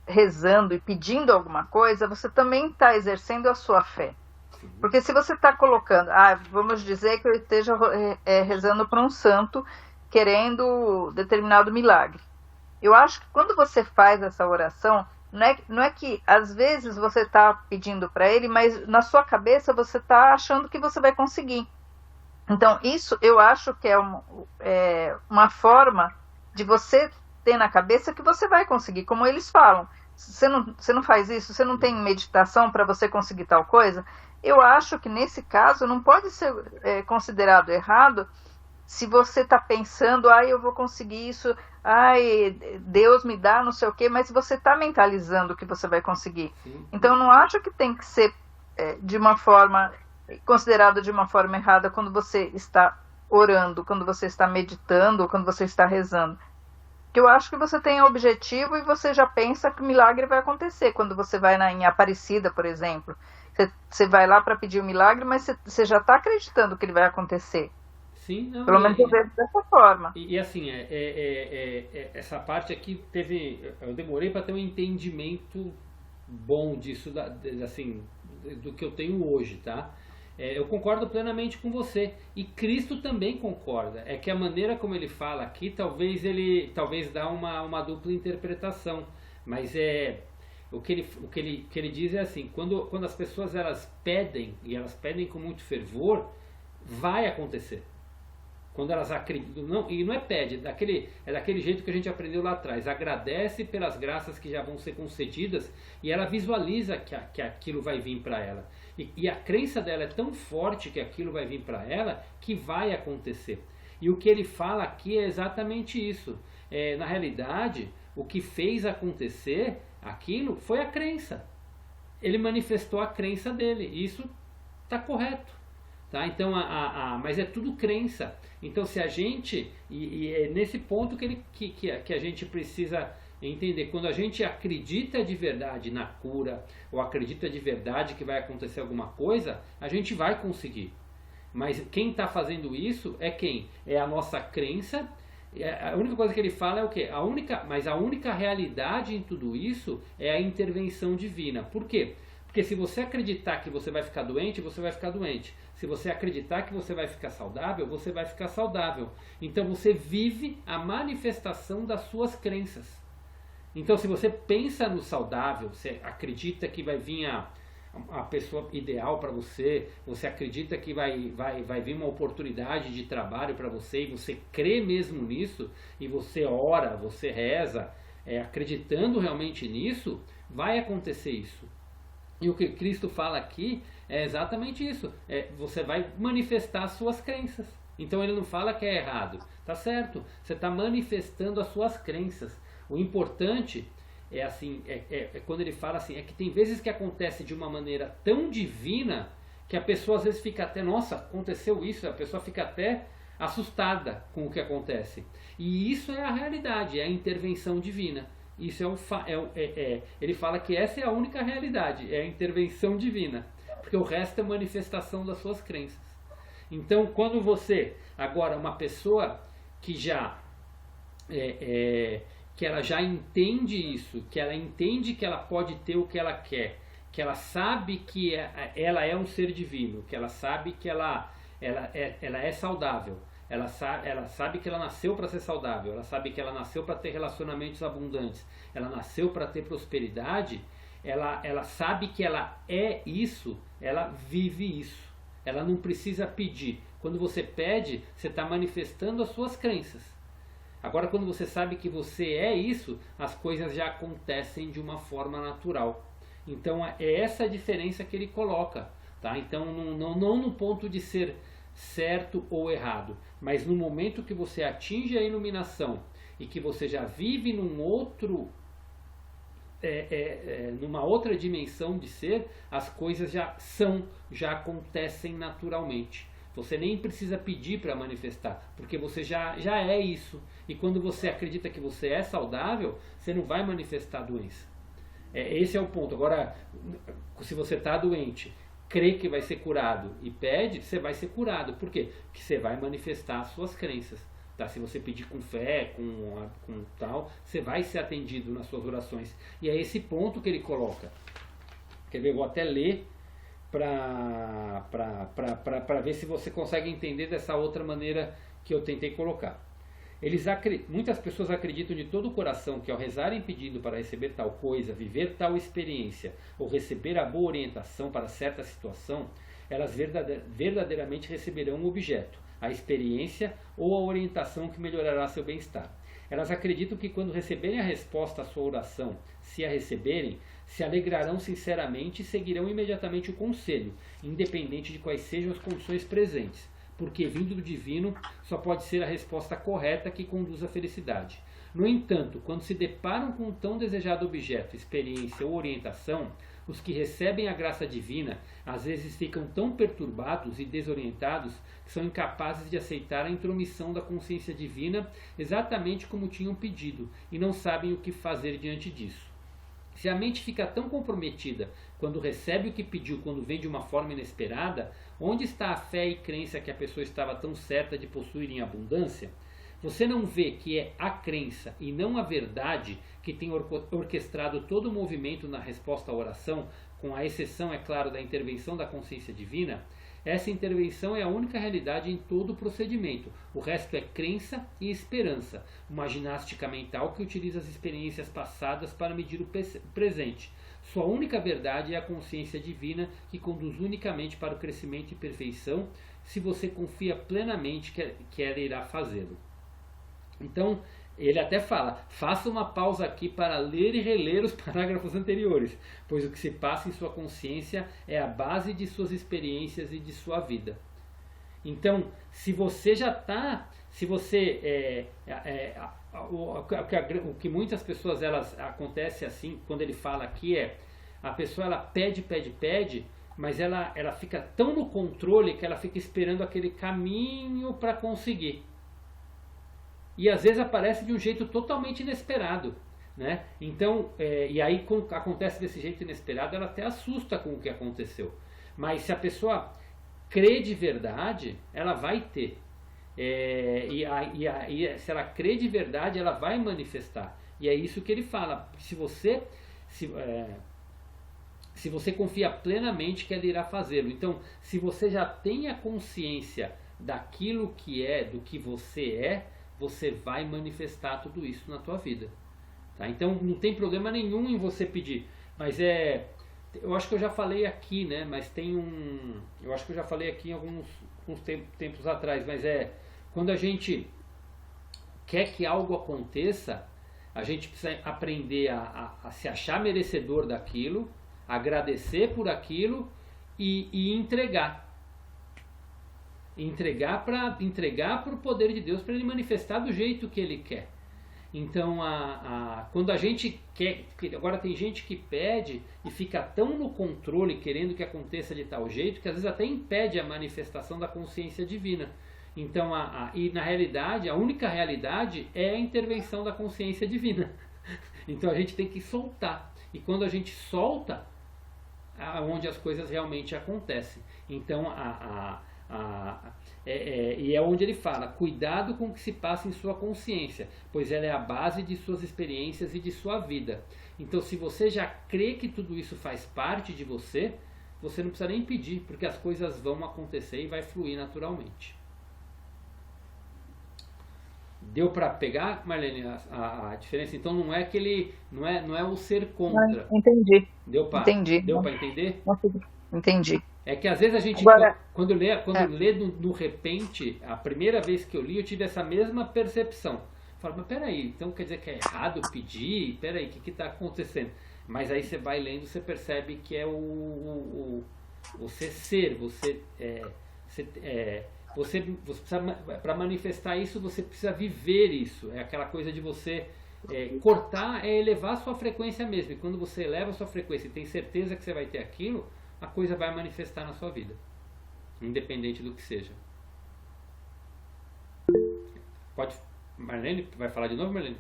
rezando e pedindo alguma coisa, você também está exercendo a sua fé. Porque se você está colocando, vamos dizer que eu esteja rezando para um santo querendo determinado milagre. Eu acho que quando você faz essa oração, não é que às vezes você está pedindo para ele, mas na sua cabeça você está achando que você vai conseguir. Então isso eu acho que é uma forma de você ter na cabeça que você vai conseguir, como eles falam. Você não faz isso, você não tem meditação para você conseguir tal coisa. Eu acho que nesse caso não pode ser considerado errado se você está pensando, eu vou conseguir isso, Deus me dá não sei o quê, mas você está mentalizando que você vai conseguir. Sim. Então eu não acho que tem que ser considerado de uma forma errada quando você está orando, quando você está meditando, quando você está rezando. Que eu acho que você tem um objetivo e você já pensa que o milagre vai acontecer. Quando você vai em Aparecida, por exemplo, você vai lá para pedir o milagre, mas você já está acreditando que ele vai acontecer. Sim, não, pelo menos eu vejo dessa forma. E assim, essa parte aqui eu demorei para ter um entendimento bom disso, assim, do que eu tenho hoje, tá? Eu concordo plenamente com você, e Cristo também concorda. É que a maneira como ele fala aqui, talvez dá uma dupla interpretação, mas o que ele diz é assim: quando as pessoas elas pedem, e elas pedem com muito vai acontecer. Quando elas acreditam, e não é pede, é daquele jeito que a gente aprendeu lá atrás, agradece pelas graças que já vão ser concedidas, e ela visualiza que aquilo vai vir para ela. E a crença dela é tão forte que aquilo vai vir para ela, que vai acontecer. E o que ele fala aqui é exatamente isso. Na realidade, o que fez acontecer aquilo foi a crença. Ele manifestou a crença dele. Isso está correto. Tá? Então, mas é tudo crença. Então, se a gente... E é nesse ponto que a gente precisa entender. Quando a gente acredita de verdade na cura, ou acredita de verdade que vai acontecer alguma coisa, a gente vai conseguir. Mas quem está fazendo isso é quem? É a nossa crença. A única coisa que ele fala é o quê? Mas a única realidade em tudo isso é a intervenção divina. Por quê? Porque se você acreditar que você vai ficar doente, você vai ficar doente. Se você acreditar que você vai ficar saudável, você vai ficar saudável. Então você vive a manifestação das suas crenças. Então se você pensa no saudável, você acredita que vai vir a pessoa ideal para você, você acredita que vai vir uma oportunidade de trabalho para você e você crê mesmo nisso, e você ora, você reza, acreditando realmente nisso, vai acontecer isso. E o que Cristo fala aqui é exatamente isso. Você vai manifestar as suas crenças. Então ele não fala que é errado. Tá certo. Você está manifestando as suas crenças. O importante é assim, quando ele fala assim, é que tem vezes que acontece de uma maneira tão divina que a pessoa às vezes fica até, nossa, aconteceu isso, a pessoa fica até assustada com o que acontece. E isso é a realidade, é a intervenção divina. Isso ele fala que essa é a única realidade, é a intervenção divina, porque o resto é manifestação das suas crenças. Então, quando você, agora, uma pessoa que que ela já entende isso, que ela entende que ela pode ter o que ela quer, que ela sabe que ela é um ser divino, que ela sabe que ela é saudável, ela sabe que ela nasceu para ser saudável, ela sabe que ela nasceu para ter relacionamentos abundantes, ela nasceu para ter prosperidade, ela sabe que ela é isso, ela vive isso, ela não precisa pedir. Quando você pede, você está manifestando as suas crenças. Agora, quando você sabe que você é isso, as coisas já acontecem de uma forma natural. Então, é essa a diferença que ele coloca. Tá? Então, não no ponto de ser certo ou errado, mas no momento que você atinge a iluminação e que você já vive numa outra dimensão de ser, as coisas já acontecem naturalmente. Você nem precisa pedir para manifestar, porque você já é isso. E quando você acredita que você é saudável, você não vai manifestar a doença. Esse é o ponto. Agora, se você está doente, crê que vai ser curado e pede, você vai ser curado. Por quê? Porque você vai manifestar as suas crenças. Tá? Se você pedir com fé, com tal, você vai ser atendido nas suas orações. E é esse ponto que ele coloca. Quer ver? Eu vou até ler para ver se você consegue entender dessa outra maneira que eu tentei colocar. Muitas pessoas acreditam de todo o coração que ao rezarem pedindo para receber tal coisa, viver tal experiência ou receber a boa orientação para certa situação, elas verdadeiramente receberão um objeto, a experiência ou a orientação que melhorará seu bem-estar. Elas acreditam que quando receberem a resposta à sua oração, se a receberem, se alegrarão sinceramente e seguirão imediatamente o conselho, independente de quais sejam as condições presentes, porque vindo do divino só pode ser a resposta correta que conduz à felicidade. No entanto, quando se deparam com o tão desejado objeto, experiência ou orientação, os que recebem a graça divina às vezes ficam tão perturbados e desorientados que são incapazes de aceitar a intromissão da consciência divina exatamente como tinham pedido e não sabem o que fazer diante disso. Se a mente fica tão comprometida quando recebe o que pediu, quando vem de uma forma inesperada, onde está a fé e crença que a pessoa estava tão certa de possuir em abundância? Você não vê que é a crença e não a verdade que tem orquestrado todo o movimento na resposta à oração, com a exceção, é claro, da intervenção da consciência divina? Essa intervenção é a única realidade em todo o procedimento. O resto é crença e esperança, uma ginástica mental que utiliza as experiências passadas para medir o presente. Sua única verdade é a consciência divina que conduz unicamente para o crescimento e perfeição, se você confia plenamente que ela irá fazê-lo. Então, ele até fala, faça uma pausa aqui para ler e reler os parágrafos anteriores, pois o que se passa em sua consciência é a base de suas experiências e de sua vida. Então, se você já está se você o que muitas pessoas acontece assim quando ele fala aqui a pessoa ela pede, mas ela fica tão no controle que ela fica esperando aquele caminho para conseguir. E às vezes aparece de um jeito totalmente inesperado, né? Então, e aí quando acontece desse jeito inesperado, ela até assusta com o que aconteceu. Mas se a pessoa crê de verdade, ela vai ter. Se ela crê de verdade, ela vai manifestar. E é isso que ele fala. Se você confia plenamente que ela irá fazê-lo. Então, se você já tem a consciência daquilo que do que você vai manifestar tudo isso na tua vida. Tá? Então, não tem problema nenhum em você pedir. Mas eu acho que eu já falei aqui, né? Mas eu acho que eu já falei aqui em alguns tempos atrás, mas quando a gente quer que algo aconteça, a gente precisa aprender a se achar merecedor daquilo, agradecer por aquilo e entregar para o poder de Deus, para ele manifestar do jeito que ele quer. Então, quando a gente quer, agora tem gente que pede e fica tão no controle, querendo que aconteça de tal jeito, que às vezes até impede a manifestação da consciência divina. Então, e na realidade, a única realidade é a intervenção da consciência divina. Então a gente tem que soltar. E quando a gente solta, onde as coisas realmente acontecem. Então, e é onde ele fala: cuidado com o que se passa em sua consciência, pois ela é a base de suas experiências e de sua vida. Então, se você já crê que tudo isso faz parte de você, você não precisa nem pedir, porque as coisas vão acontecer e vai fluir naturalmente. Deu para pegar, Marlene, a diferença? Então não é que ele não é o ser contra. Entendi. Deu para entender? Entendi. É que às vezes a gente, agora, quando lê no repente, a primeira vez que eu li, eu tive essa mesma percepção. Falo, mas peraí, então quer dizer que é errado pedir? Peraí, o que está acontecendo? Mas aí você vai lendo, você percebe que é você ser, você precisa, para manifestar isso, você precisa viver isso. É aquela coisa de você cortar, elevar a sua frequência mesmo. E quando você eleva a sua frequência e tem certeza que você vai ter aquilo, a coisa vai manifestar na sua vida, independente do que seja. Pode, Marlene, vai falar de novo, Marlene?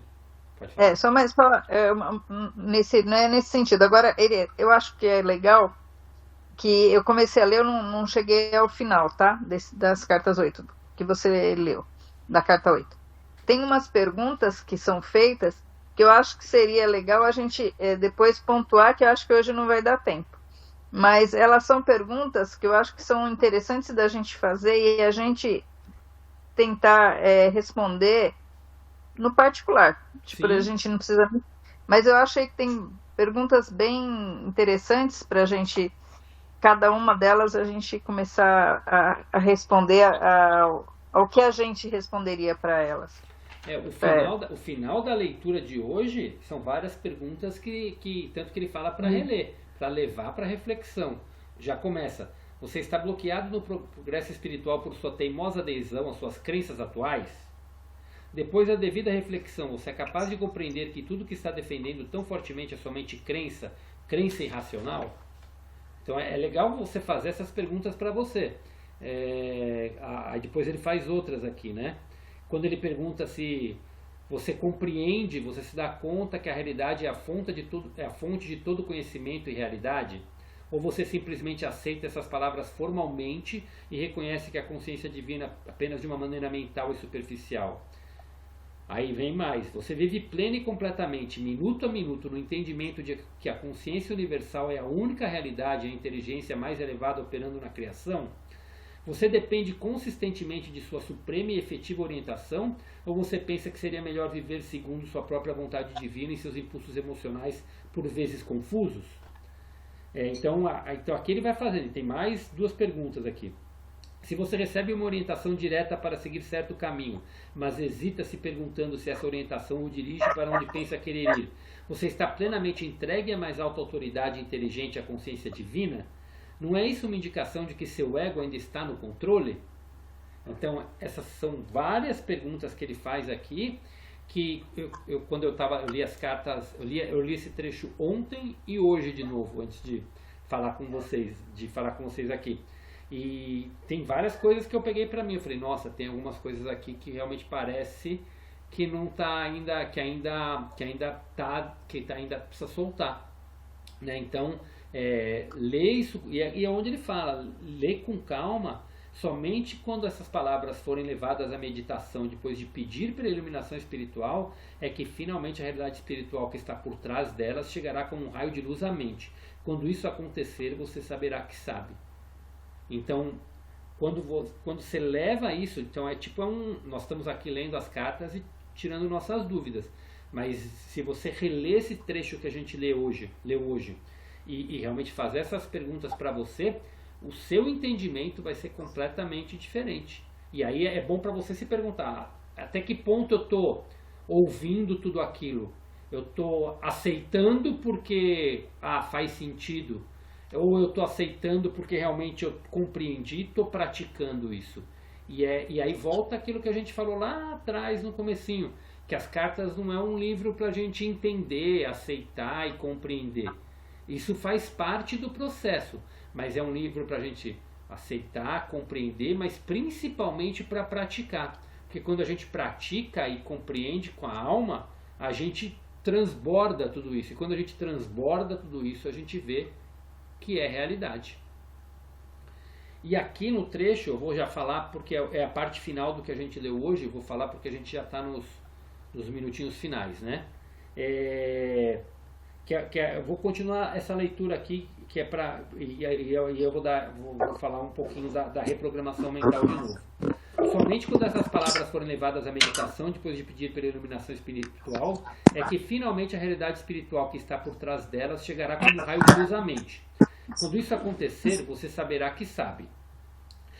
Pode falar. Só mais falar, não é nesse sentido. Agora, eu acho que é legal que eu comecei a ler, eu não cheguei ao final, tá? Das cartas 8, que você leu, da carta 8. Tem umas perguntas que são feitas que eu acho que seria legal a gente depois pontuar, que eu acho que hoje não vai dar tempo. Mas elas são perguntas que eu acho que são interessantes da gente fazer e a gente tentar responder no particular. Tipo, a gente não precisa... Mas eu achei que tem perguntas bem interessantes para a gente... Cada uma delas a gente começar a responder ao que a gente responderia para elas. O final da leitura de hoje são várias perguntas que tanto que ele fala para reler, para levar para reflexão. Já começa: você está bloqueado no progresso espiritual por sua teimosa adesão às suas crenças atuais? Depois da devida reflexão, você é capaz de compreender que tudo que está defendendo tão fortemente é somente crença irracional? Então é legal você fazer essas perguntas para você. Aí depois ele faz outras aqui, né? Quando ele pergunta se você compreende, você se dá conta que a realidade é a fonte de todo conhecimento e realidade? Ou você simplesmente aceita essas palavras formalmente e reconhece que a consciência divina apenas de uma maneira mental e superficial? Aí vem mais: você vive pleno e completamente, minuto a minuto, no entendimento de que a consciência universal é a única realidade e a inteligência mais elevada operando na criação? Você depende consistentemente de sua suprema e efetiva orientação, ou você pensa que seria melhor viver segundo sua própria vontade divina e seus impulsos emocionais por vezes confusos? Então aqui ele vai fazendo, tem mais duas perguntas aqui. Se você recebe uma orientação direta para seguir certo caminho, mas hesita se perguntando se essa orientação o dirige para onde pensa querer ir, você está plenamente entregue à mais alta autoridade inteligente, à consciência divina? Não é isso uma indicação de que seu ego ainda está no controle? Então, essas são várias perguntas que ele faz aqui, que quando eu li as cartas, eu li esse trecho ontem e hoje de novo, antes de falar com vocês aqui. E tem várias coisas que eu peguei para mim. Eu falei, nossa, tem algumas coisas aqui que realmente parece que não tá ainda, que ainda precisa soltar, né? Então, lê isso, e é onde ele fala, lê com calma. Somente quando essas palavras forem levadas à meditação, depois de pedir pela iluminação espiritual, é que finalmente a realidade espiritual que está por trás delas chegará como um raio de luz à mente. Quando isso acontecer, você saberá que sabe. Então, quando você leva isso, então nós estamos aqui lendo as cartas e tirando nossas dúvidas. Mas se você reler esse trecho que a gente leu hoje, e realmente fazer essas perguntas para você, o seu entendimento vai ser completamente diferente. E aí é bom para você se perguntar, até que ponto eu estou ouvindo tudo aquilo? Eu estou aceitando porque faz sentido? Ou eu estou aceitando porque realmente eu compreendi e estou praticando isso? E aí volta aquilo que a gente falou lá atrás no comecinho, que as cartas não é um livro para a gente entender, aceitar e compreender. Isso faz parte do processo, mas é um livro para a gente aceitar, compreender, mas principalmente para praticar. Porque quando a gente pratica e compreende com a alma, a gente transborda tudo isso. E quando a gente transborda tudo isso, a gente vê que é realidade. E aqui no trecho, eu vou já falar, porque é a parte final do que a gente leu hoje, eu vou falar porque a gente já está nos minutinhos finais, né? Eu vou continuar essa leitura aqui, que é para. E eu vou falar um pouquinho da reprogramação mental de novo. Somente quando essas palavras forem levadas à meditação, depois de pedir pela iluminação espiritual, é que finalmente a realidade espiritual que está por trás delas chegará como um raio de luz à mente. Quando isso acontecer, você saberá que sabe.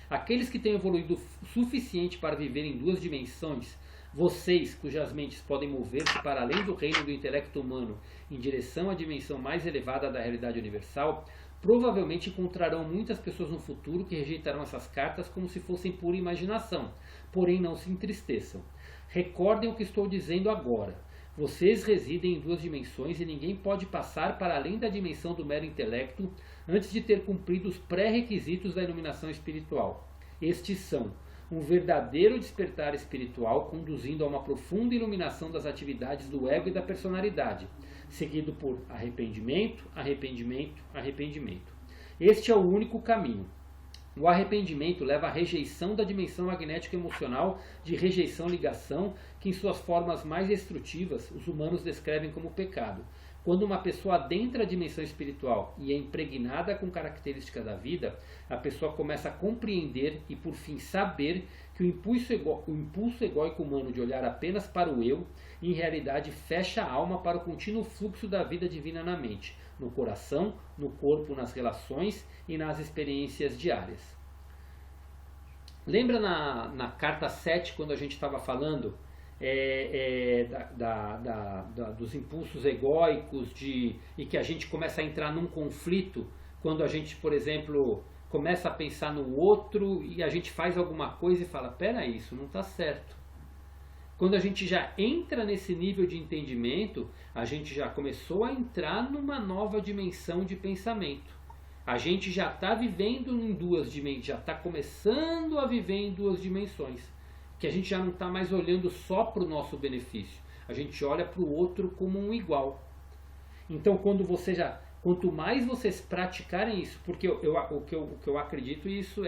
Aqueles que têm evoluído o suficiente para viver em duas dimensões, vocês, cujas mentes podem mover-se para além do reino do intelecto humano em direção à dimensão mais elevada da realidade universal, provavelmente encontrarão muitas pessoas no futuro que rejeitarão essas cartas como se fossem pura imaginação. Porém, não se entristeçam. Recordem o que estou dizendo agora. Vocês residem em duas dimensões e ninguém pode passar para além da dimensão do mero intelecto antes de ter cumprido os pré-requisitos da iluminação espiritual. Estes são um verdadeiro despertar espiritual conduzindo a uma profunda iluminação das atividades do ego e da personalidade, seguido por arrependimento, arrependimento, arrependimento. Este é o único caminho. O arrependimento leva à rejeição da dimensão magnética emocional de rejeição-ligação, que em suas formas mais destrutivas os humanos descrevem como pecado. Quando uma pessoa adentra a dimensão espiritual e é impregnada com características da vida, a pessoa começa a compreender e por fim saber que o impulso egóico humano de olhar apenas para o eu, em realidade fecha a alma para o contínuo fluxo da vida divina na mente, no coração, no corpo, nas relações e nas experiências diárias. Lembra na carta 7, quando a gente estava falando dos impulsos egóicos e que a gente começa a entrar num conflito quando a gente, por exemplo, começa a pensar no outro e a gente faz alguma coisa e fala, peraí, isso não está certo. Quando a gente já entra nesse nível de entendimento, a gente já começou a entrar numa nova dimensão de pensamento. A gente já está vivendo em duas dimensões, já está começando a viver em duas dimensões. Que a gente já não está mais olhando só para o nosso benefício. A gente olha para o outro como um igual. Então, quanto mais vocês praticarem isso, porque o que eu acredito, isso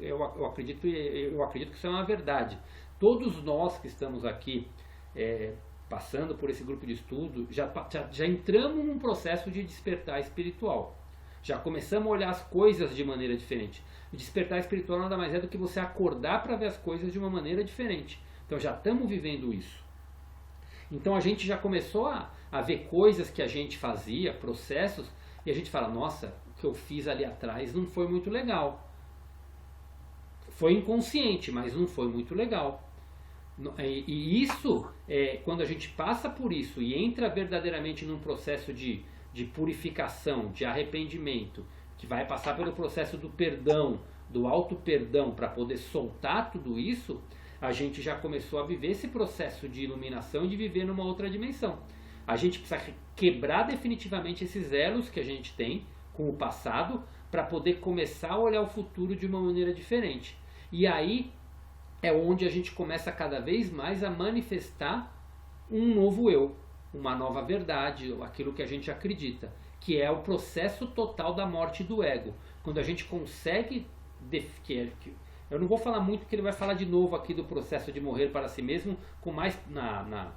eu acredito que isso é uma verdade. Todos nós que estamos aqui passando por esse grupo de estudo, já entramos num processo de despertar espiritual. Já começamos a olhar as coisas de maneira diferente. O despertar espiritual nada mais é do que você acordar para ver as coisas de uma maneira diferente. Então já estamos vivendo isso. Então a gente já começou a ver coisas que a gente fazia, processos, e a gente fala, nossa, o que eu fiz ali atrás não foi muito legal. Foi inconsciente, mas não foi muito legal. E isso, quando a gente passa por isso e entra verdadeiramente num processo de purificação, de arrependimento, que vai passar pelo processo do perdão, do auto-perdão para poder soltar tudo isso, a gente já começou a viver esse processo de iluminação e de viver numa outra dimensão. A gente precisa quebrar definitivamente esses elos que a gente tem com o passado para poder começar a olhar o futuro de uma maneira diferente. E aí é onde a gente começa cada vez mais a manifestar um novo eu, uma nova verdade, aquilo que a gente acredita, que é o processo total da morte do ego. Quando a gente consegue... Eu não vou falar muito, porque ele vai falar de novo aqui do processo de morrer para si mesmo, com mais na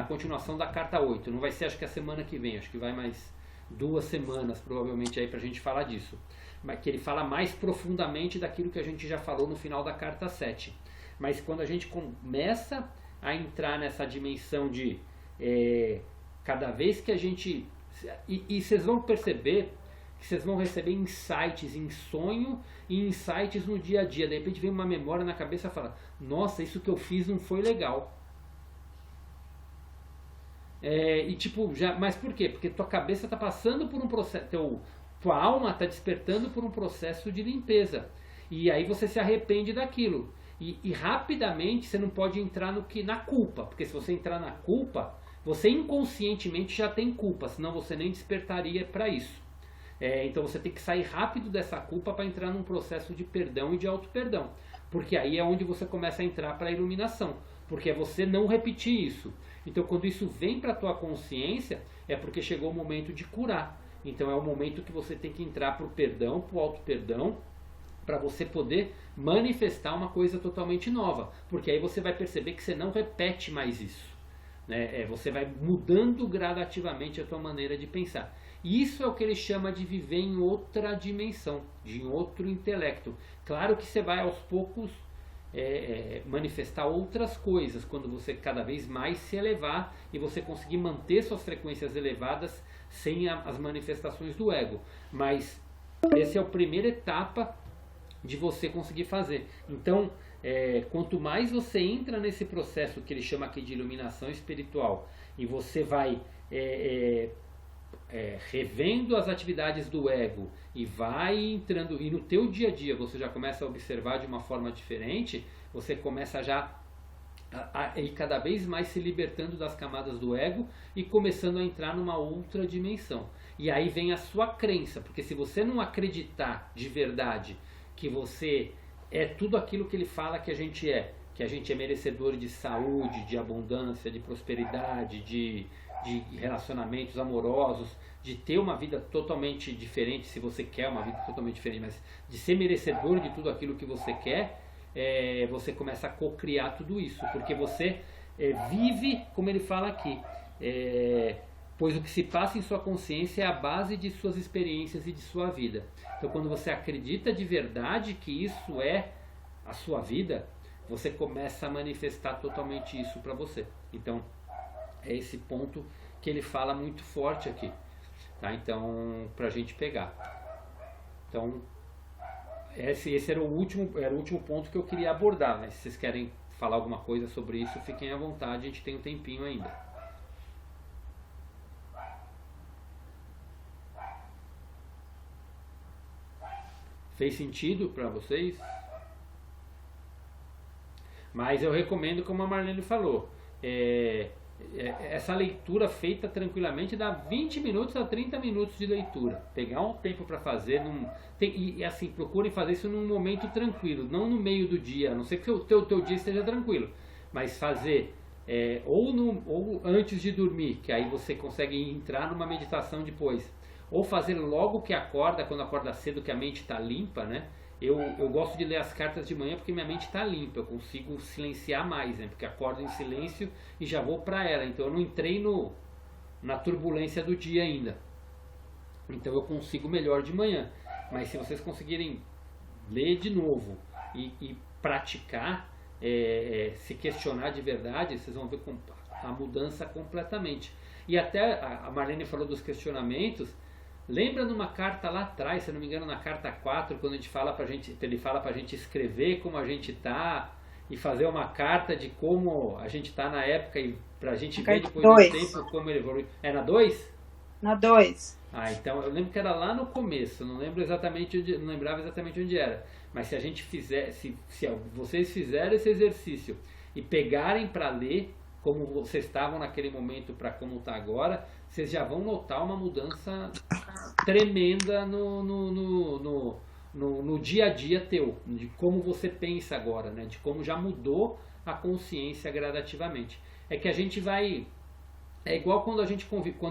continuação da carta 8. Não vai ser, acho que a semana que vem, acho que vai mais 2 semanas provavelmente aí para a gente falar disso. Mas que ele fala mais profundamente daquilo que a gente já falou no final da carta 7. Mas quando a gente começa a entrar nessa dimensão de cada vez que a gente... E vocês vão perceber que vocês vão receber insights em sonho e insights no dia a dia. De repente vem uma memória na cabeça e fala: nossa, isso que eu fiz não foi legal. Mas por quê? Porque tua cabeça está passando por um processo, tua alma está despertando por um processo de limpeza. E aí você se arrepende daquilo. E rapidamente você não pode entrar na culpa. Porque se você entrar na culpa, você inconscientemente já tem culpa, senão você nem despertaria para isso. Então você tem que sair rápido dessa culpa para entrar num processo de perdão e de auto-perdão. Porque aí é onde você começa a entrar para a iluminação. Porque é você não repetir isso. Então quando isso vem para a tua consciência, é porque chegou o momento de curar. Então é o momento que você tem que entrar para o perdão, para o auto-perdão, para você poder manifestar uma coisa totalmente nova. Porque aí você vai perceber que você não repete mais isso. Você vai mudando gradativamente a tua maneira de pensar. E isso é o que ele chama de viver em outra dimensão, de outro intelecto. Claro que você vai aos poucos manifestar outras coisas, quando você cada vez mais se elevar e você conseguir manter suas frequências elevadas sem as manifestações do ego. Mas essa é a primeira etapa de você conseguir fazer. Então, quanto mais você entra nesse processo que ele chama aqui de iluminação espiritual, e você vai revendo as atividades do ego e vai entrando, e no teu dia a dia você já começa a observar de uma forma diferente, você começa já a ir cada vez mais se libertando das camadas do ego e começando a entrar numa outra dimensão. E aí vem a sua crença, porque se você não acreditar de verdade que você é tudo aquilo que ele fala que a gente é merecedor de saúde, de abundância, de prosperidade, de relacionamentos amorosos, de ter uma vida totalmente diferente, se você quer uma vida totalmente diferente, mas de ser merecedor de tudo aquilo que você quer, você começa a co-criar tudo isso, porque você vive, como ele fala aqui, pois o que se passa em sua consciência é a base de suas experiências e de sua vida. Então quando você acredita de verdade que isso é a sua vida, você começa a manifestar totalmente isso para você. Então é esse ponto que ele fala muito forte aqui, tá? Então, para a gente pegar. Então, esse era o último ponto que eu queria abordar, mas se vocês querem falar alguma coisa sobre isso, fiquem à vontade, a gente tem um tempinho ainda. Fez sentido para vocês? Mas eu recomendo, como a Marlene falou, essa leitura feita tranquilamente dá 20 minutos a 30 minutos de leitura. Pegar um tempo para fazer. E assim, procurem fazer isso num momento tranquilo, não no meio do dia, a não ser que o teu dia esteja tranquilo. Mas fazer ou antes de dormir, que aí você consegue entrar numa meditação depois. Ou fazer logo que acorda, quando acorda cedo, que a mente está limpa, né? Eu gosto de ler as cartas de manhã porque minha mente está limpa, eu consigo silenciar mais, né? Porque acordo em silêncio e já vou para ela, então eu não entrei na turbulência do dia ainda. Então eu consigo melhor de manhã. Mas se vocês conseguirem ler de novo e praticar, se questionar de verdade, vocês vão ver a mudança completamente. E até a Marlene falou dos questionamentos. Lembra numa carta lá atrás, se não me engano, na carta 4, quando ele fala pra gente escrever como a gente tá e fazer uma carta de como a gente tá na época e pra gente ver depois do tempo como ele evolui. É na 2? Na 2. Ah, então eu lembro que era lá no começo, não lembro exatamente onde, não lembrava exatamente onde era. Mas se a gente fizer, se vocês fizerem esse exercício e pegarem para ler como vocês estavam naquele momento para como está agora, vocês já vão notar uma mudança tremenda no dia a dia teu, de como você pensa agora, né? De como já mudou a consciência gradativamente. É que a gente vai. É igual quando a gente convive com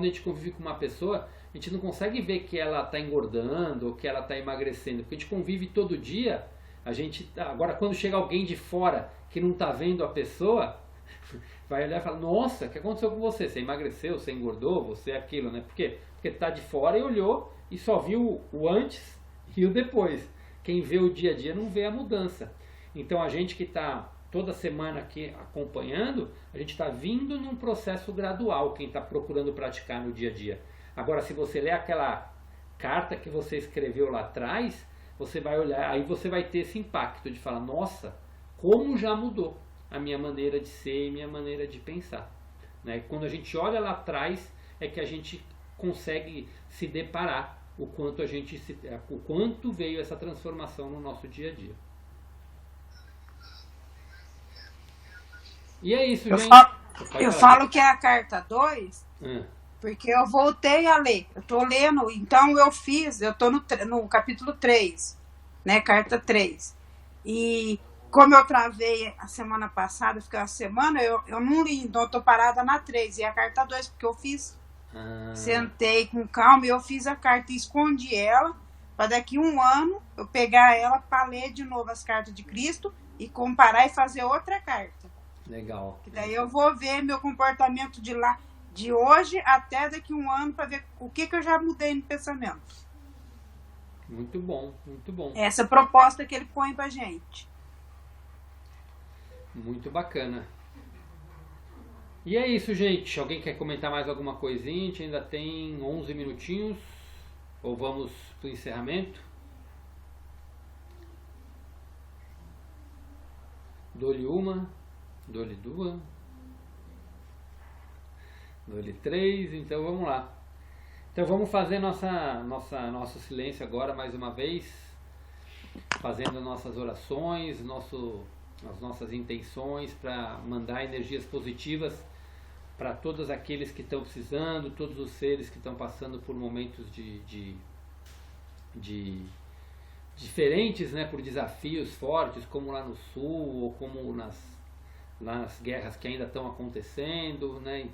uma pessoa, a gente não consegue ver que ela está engordando ou que ela está emagrecendo, porque a gente convive todo dia. Agora, quando chega alguém de fora que não está vendo a pessoa, vai olhar e falar: Nossa, o que aconteceu com você? Você emagreceu, você engordou, você é aquilo, né? Por quê? Porque está de fora e olhou e só viu o antes e o depois. Quem vê o dia a dia não vê a mudança. Então a gente que está toda semana aqui acompanhando, a gente está vindo num processo gradual, quem está procurando praticar no dia a dia. Agora, se você ler aquela carta que você escreveu lá atrás, você vai olhar, aí você vai ter esse impacto de falar: Nossa, como já mudou a minha maneira de ser e minha maneira de pensar. Né? Quando a gente olha lá atrás, é que a gente consegue se deparar o quanto veio essa transformação no nosso dia a dia. E é isso, gente. Eu falo que é a carta 2, porque eu voltei a ler. Eu estou lendo, então eu estou no capítulo 3, né? Carta 3. E como eu travei a semana passada, fiquei uma semana, eu não li, então eu estou parada na 3. E a carta 2, porque eu fiz. Sentei com calma e eu fiz a carta e escondi ela, para daqui um ano eu pegar ela para ler de novo as cartas de Cristo e comparar e fazer outra carta. Legal. Que daí eu vou ver meu comportamento de hoje até daqui um ano para ver o que eu já mudei no pensamento. Muito bom, muito bom. Essa proposta que ele põe pra gente. Muito bacana. E é isso, gente. Alguém quer comentar mais alguma coisinha? A gente ainda tem 11 minutinhos. Ou vamos pro encerramento? Dou-lhe uma. Dou-lhe duas. Dou-lhe três. Então vamos lá. Então vamos fazer nosso silêncio agora mais uma vez. Fazendo nossas orações, as nossas intenções para mandar energias positivas para todos aqueles que estão precisando, todos os seres que estão passando por momentos de diferentes, né, por desafios fortes, como lá no sul, ou como nas guerras que ainda estão acontecendo, né,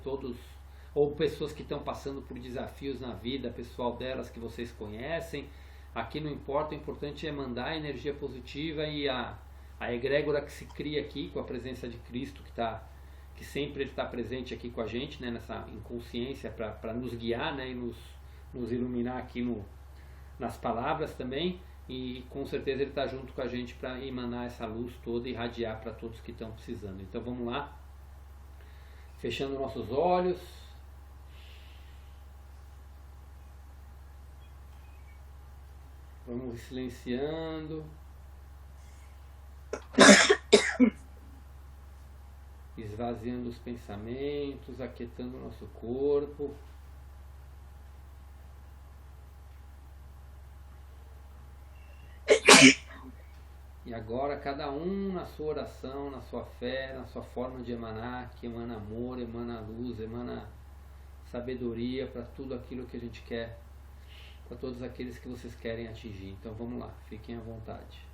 ou pessoas que estão passando por desafios na vida pessoal delas que vocês conhecem. Aqui não importa, o importante é mandar energia positiva, e a egrégora que se cria aqui com a presença de Cristo, que sempre está presente aqui com a gente, né, nessa inconsciência, para nos guiar, né, e nos iluminar aqui nas palavras também, e com certeza ele está junto com a gente para emanar essa luz toda e irradiar para todos que estão precisando. Então vamos lá, fechando nossos olhos. Vamos silenciando. Esvaziando os pensamentos, aquietando o nosso corpo. E agora cada um na sua oração, na sua fé, na sua forma de emanar, que emana amor, emana luz, emana sabedoria para tudo aquilo que a gente quer, para todos aqueles que vocês querem atingir. Então vamos lá, fiquem à vontade.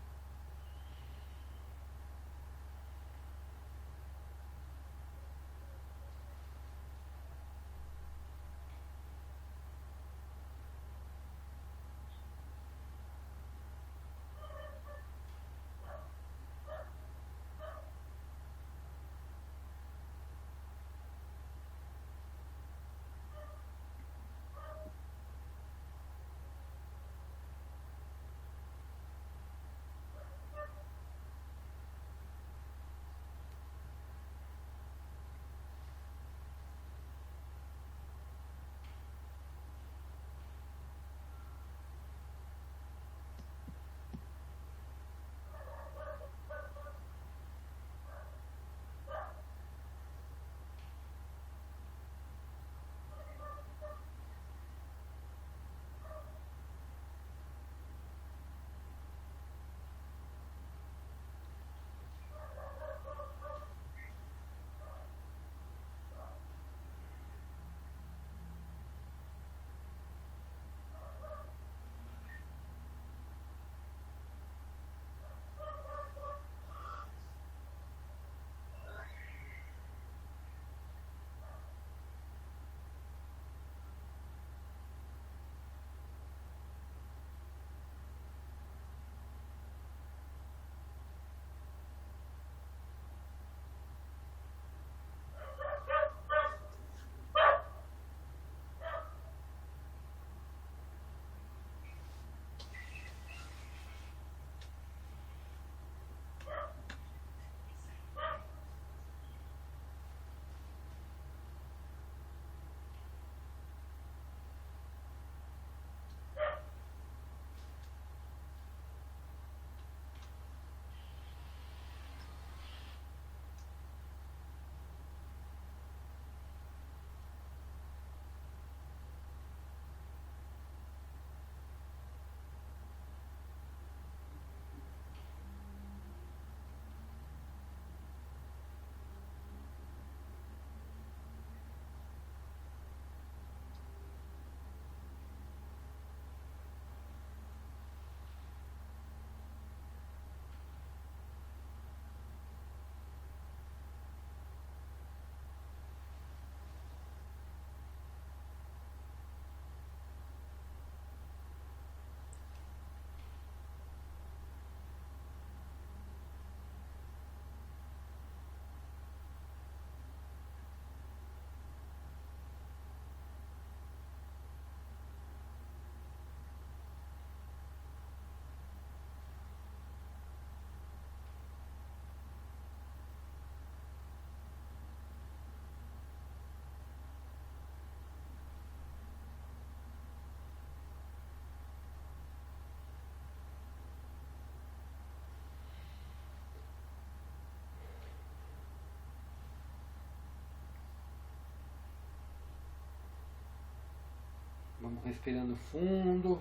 Vamos respirando fundo.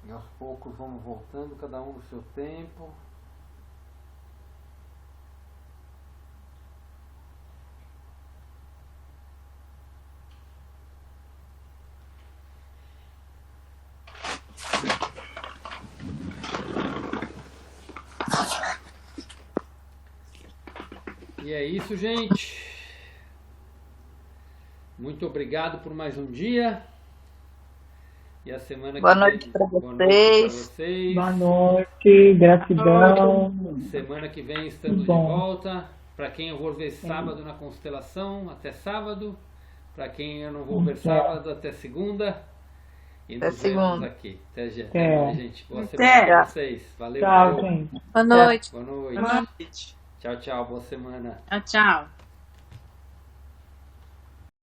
E aos poucos vamos voltando, cada um no seu tempo. E é isso, gente. Muito obrigado por mais um dia. E a semana Boa que noite vem. para Boa noite para vocês. vocês. Boa noite, gratidão. Semana que vem estamos de Bom. volta. Para quem eu vou ver sábado na constelação, até sábado. Para quem eu não vou ver sábado, até segunda. E Até nos vemos segunda. aqui. Até, Até. mais, gente. Boa Até. semana para vocês. Valeu. Tchau, valeu. gente. Boa noite. Boa noite. Boa noite. Tchau, tchau. Boa semana. Tchau, tchau.